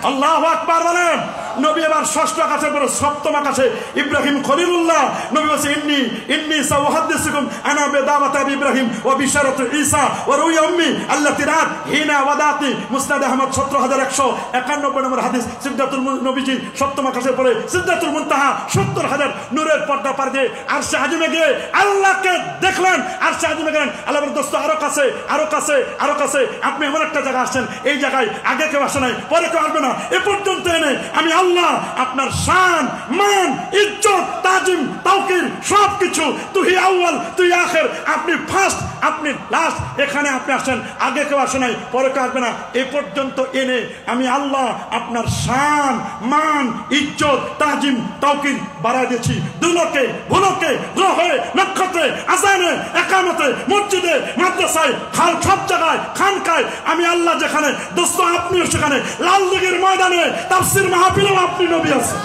আল্লাহু আকবার বলেন। নবী এবার ষষ্ঠ আকাশের পরে সপ্তম আকাশে ইব্রাহিম খলিলুল্লাহ। নবী বলেন ইন্নী সাউহাদ্দিসুকুম আনা বিদাওয়াত ইব্রাহিম ওয়া বিশারাতু ঈসা ওয়া রুয়া উম্মি আল্লাতী রাত হিনা ওয়াদাতি। মুসনাদ আহমদ 17191 নম্বর হাদিস। সিদরাতুল নবীজি সপ্তম আকাশের পরে সিদরাতুল মুনতাহা 70000 নূরের পর্দা পার দিয়ে আরশে আজিমে গিয়ে আল্লাহকে দেখলেন। আরশে আজিমে গেলেন, আল্লাহ বলেন দোস্ত আরো কাছে, আরো কাছে, আরো কাছে। আপনি এমন একটা জায়গা আসছেন, এই জায়গায় আগে কেউ আসে নাই, পরে কেউ আসবে না, এ পর্যন্ত এনে আমি আল্লাহ আপনার শান, মান, ইজ্জত, তাজিম, তাওকির সবকিছু, তুই আউয়াল তুই আখির, আপনি ফার্স্ট আপনি লাস্ট, এখানে আপনি আসেন, আগে কেউ আসে নাই, পরে কেউ আসবে না, এ পর্যন্ত এনে আমি আল্লাহ আপনার শান, মান, ইজ্জত, তাজিম, তাওকির বাড়ায় দিয়েছি। দুলোকে ভুলোকে গ্রহে নক্ষত্রে আজানে একামতে মসজিদে মাদ্রাসায় খাল সব জায়গায় খানকায় আমি আল্লাহ যেখানে, দোস্ত আপনিও সেখানে, লালদিঘির ময়দানে তাফসীর মাহফিলেও আপনি নবী আছেন।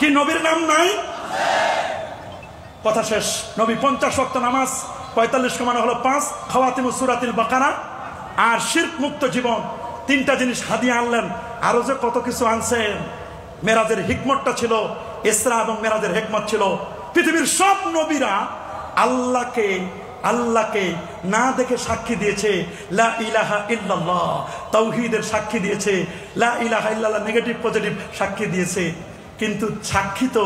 কি নবীর নাম নাই? কথা শেষ। নবী 50 ওয়াক্ত নামাজ, 45 কমানো হলো 5, খাওয়াতিমু সূরাতুল বাকারা, আর শিরক মুক্ত জীবন, 3টা জিনিস হাদিয়া আনলেন। আরো যে কত কিছু আনছেন। মেরাজের হিকমতটা ছিল, ইসরা এবং মেরাজের হিকমত ছিল, পৃথিবীর সব নবীরা আল্লাহকে না দেখে সাক্ষী দিয়েছে লা ইলাহা ইল্লাল্লাহ, তাওহীদের সাক্ষী দিয়েছে, লা ইলাহা ইল্লাল্লাহ নেগেটিভ পজিটিভ সাক্ষী দিয়েছে। কিন্তু সাক্ষী তো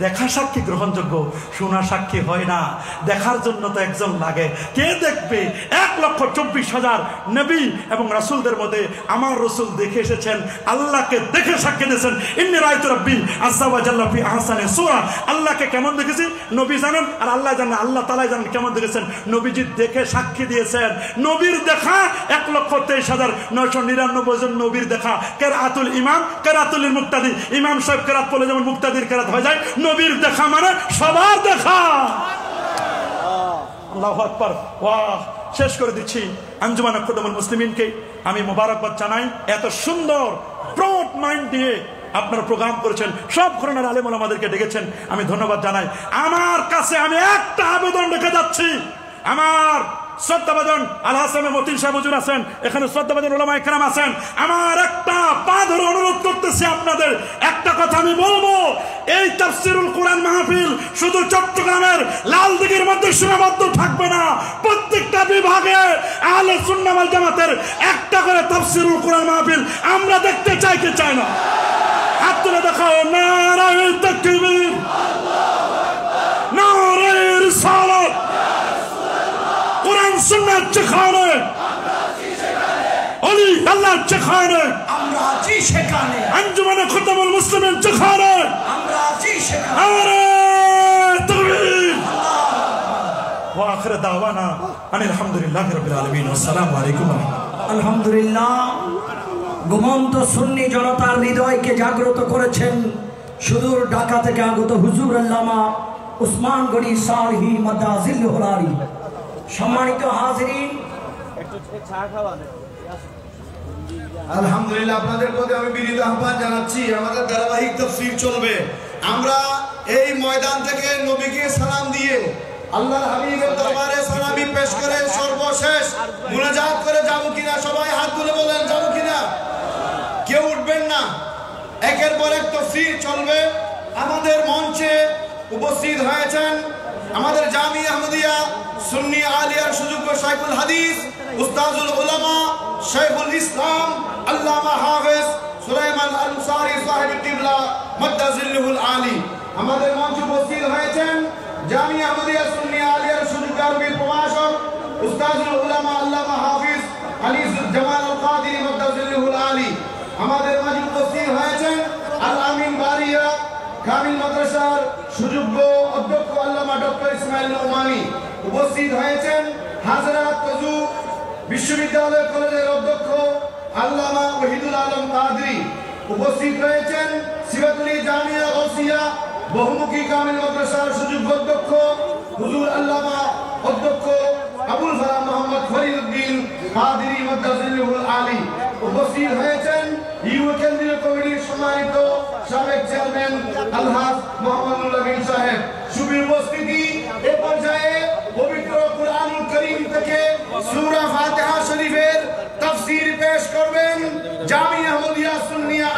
দেখা সাক্ষী গ্রহণযোগ্য, শোনা সাক্ষী হয় না। দেখার জন্য তো একজন লাগে। কে দেখবে? 1,24,000 নবী এবং রাসূলদের মধ্যে আমার রাসূল দেখে এসেছেন, আল্লাহকে দেখে সাক্ষী দিয়েছেন। ইন্নী রাআইতু রাব্বী আযজা ওয়া জাল্লা ফি আহসানি সূরা। আল্লাহকে কেমন দেখেছি নবী জানেন, আর আল্লাহ জানেন, আল্লাহ তাআলাই জানেন কেমন দেখেছেন। নবীজি দেখে সাক্ষী দিয়েছেন। নবীর দেখা 1,23,999 জন নবীর দেখা। কেরাতুল ইমাম কেরাতুল মুক্তাদি, ইমাম সাহেব কেরাত বলে যেমন মুক্তাদির কেরাত হয়ে যায়, নবীর দেখা মানে সবার দেখা। আল্লাহু আকবার। ওয়াহ, শেষ করে দিচ্ছি। আঞ্জুমান খুদামুল মুসলিমিনকে আমি মোবারকবাদ জানাই। এত সুন্দর ব্রড মাইন্ড দিয়ে আপনারা প্রোগ্রাম করেছেন, সব ঘরানার আলেম ওলামাদেরকে ডেকেছেন, আমি ধন্যবাদ জানাই। আমার কাছে আমি একটা আবেদন রেখে যাচ্ছি। আমার শ্রদ্ধাভাজন আল হাসানে মতিন সাহেব হুজুর আছেন, এখানে শ্রদ্ধাভাজন উলামা ইকরাম আছেন। আমার একটা পা ধরে অনুরোধ করতেছি আপনাদের, একটা কথা আমি বলবো, এই তাফসীরুল কোরআন মাহফিল শুধু চট্টগ্রামের লালদিঘির মধ্যে সীমাবদ্ধ থাকবে না। প্রত্যেকটা বিভাগে আহলে সুন্নাহ ওয়াল জামাতের একটা করে তাফসীরুল কোরআন মাহফিল আমরা দেখতে চাই, কি চাই না? হাত তুলে দেখাও, নারায়ে তাকবীর, নারায়ে রিসালাত, কোরআন সুন্নাত যেখানে, ওলি আল্লাহ যেখানে, আমরা আছি সেখানে, আঞ্জুমানে খুদামুল মুসলিমিন যেখানে, আমরা আছি সেখানে। নারে তাকবীর। ওয়া আখির দাওয়ানা আনিল হামদুলিল্লাহি রাব্বিল আলামিন। আসসালামু আলাইকুম। আলহামদুলিল্লাহ, ঘুমন্ত সুন্নি জনতার হৃদয়কে জাগ্রত করেছেন সুদূর ঢাকা থেকে আগত হুজুর আল্লামা উসমান গনি সালহি মাদাজিল্লুহুল আলী। সম্মানিত হাজিরিন, আলহামদুলিল্লাহ, আপনাদের প্রতি আমি বিনীত আহ্বান জানাচ্ছি। আমাদের ধারাবাহিক তাফসীর চলবে। আমরা এই ময়দান থেকে নবীকে সালাম দিয়ে আল্লাহর হাবিবের দরবারে সালামি পেশ করে সর্বশেষ মুনাজাত করে যাব কিনা? সবাই হাত তুলে বলেন, যাব কিনা? কেউ উঠবেন না। একের পর এক তাফসীর চলবে। আমাদের মঞ্চে উপস্থিত হয়েছেন আমাদের জামিয়া আহমদিয়া সুন্নি আলিয়ার সুযোগ্য শাইখুল হাদিস, উস্তাজুল উলামা, শাইখুল ইসলাম, আল্লামা হাফেজ সুলাইমান আনসারী সাহেব কিবলা মাদাজিল্লুহুল আলী। আমাদের মঞ্চে উপস্থিত হয়েছেন জামিয়া আহমদিয়া সুন্নি আলিয়ার সুযোগ্য আরবি প্রভাষক উস্তাজুল উলামা আল্লামা হাফেজ আলিসুল জামাল আল কাদিরি মাদাজিল্লুহুল আলী। আমাদের মাঝে উপস্থিত হয়েছেন আল আমিন বারিয়া কামিল মাদ্রাসার সুযোগ্য অধ্যক্ষ আল্লামা ডক্টর ইসমাইল নোমানী। উপস্থিত হয়েছেন হাজরাত কজু বিশ্ববিদ্যালয় কলেজের অধ্যক্ষ আল্লামা ওহিদুল আলম কাদরি। উপস্থিত রয়েছেন সিরাতুল জামিয়া গাউসিয়া বহুমুখী কামিল মাদ্রাসার সুযোগ্য অধ্যক্ষ হুজুর আল্লামা অধ্যক্ষ আবুল ফালাহ মোহাম্মদ ফরিদউদ্দিন কাদরি মাদাজিল্লুহুল আলী। উপস্থিত হয়েছেন ইউ কেন্দ্রীয় কমিটির সম্মানিত সাবেক চেয়ারম্যান আলহাজ মোহাম্মদুল আমিন সাহেব। শুভ উপস্থিতি। এ পর্যায়ে পবিত্র কুরআনুল কারীম থেকে সূরা ফাতিহা শরীফের তাফসীর পেশ করবেন জামিয়া আহমদিয়া সুন্নিয়া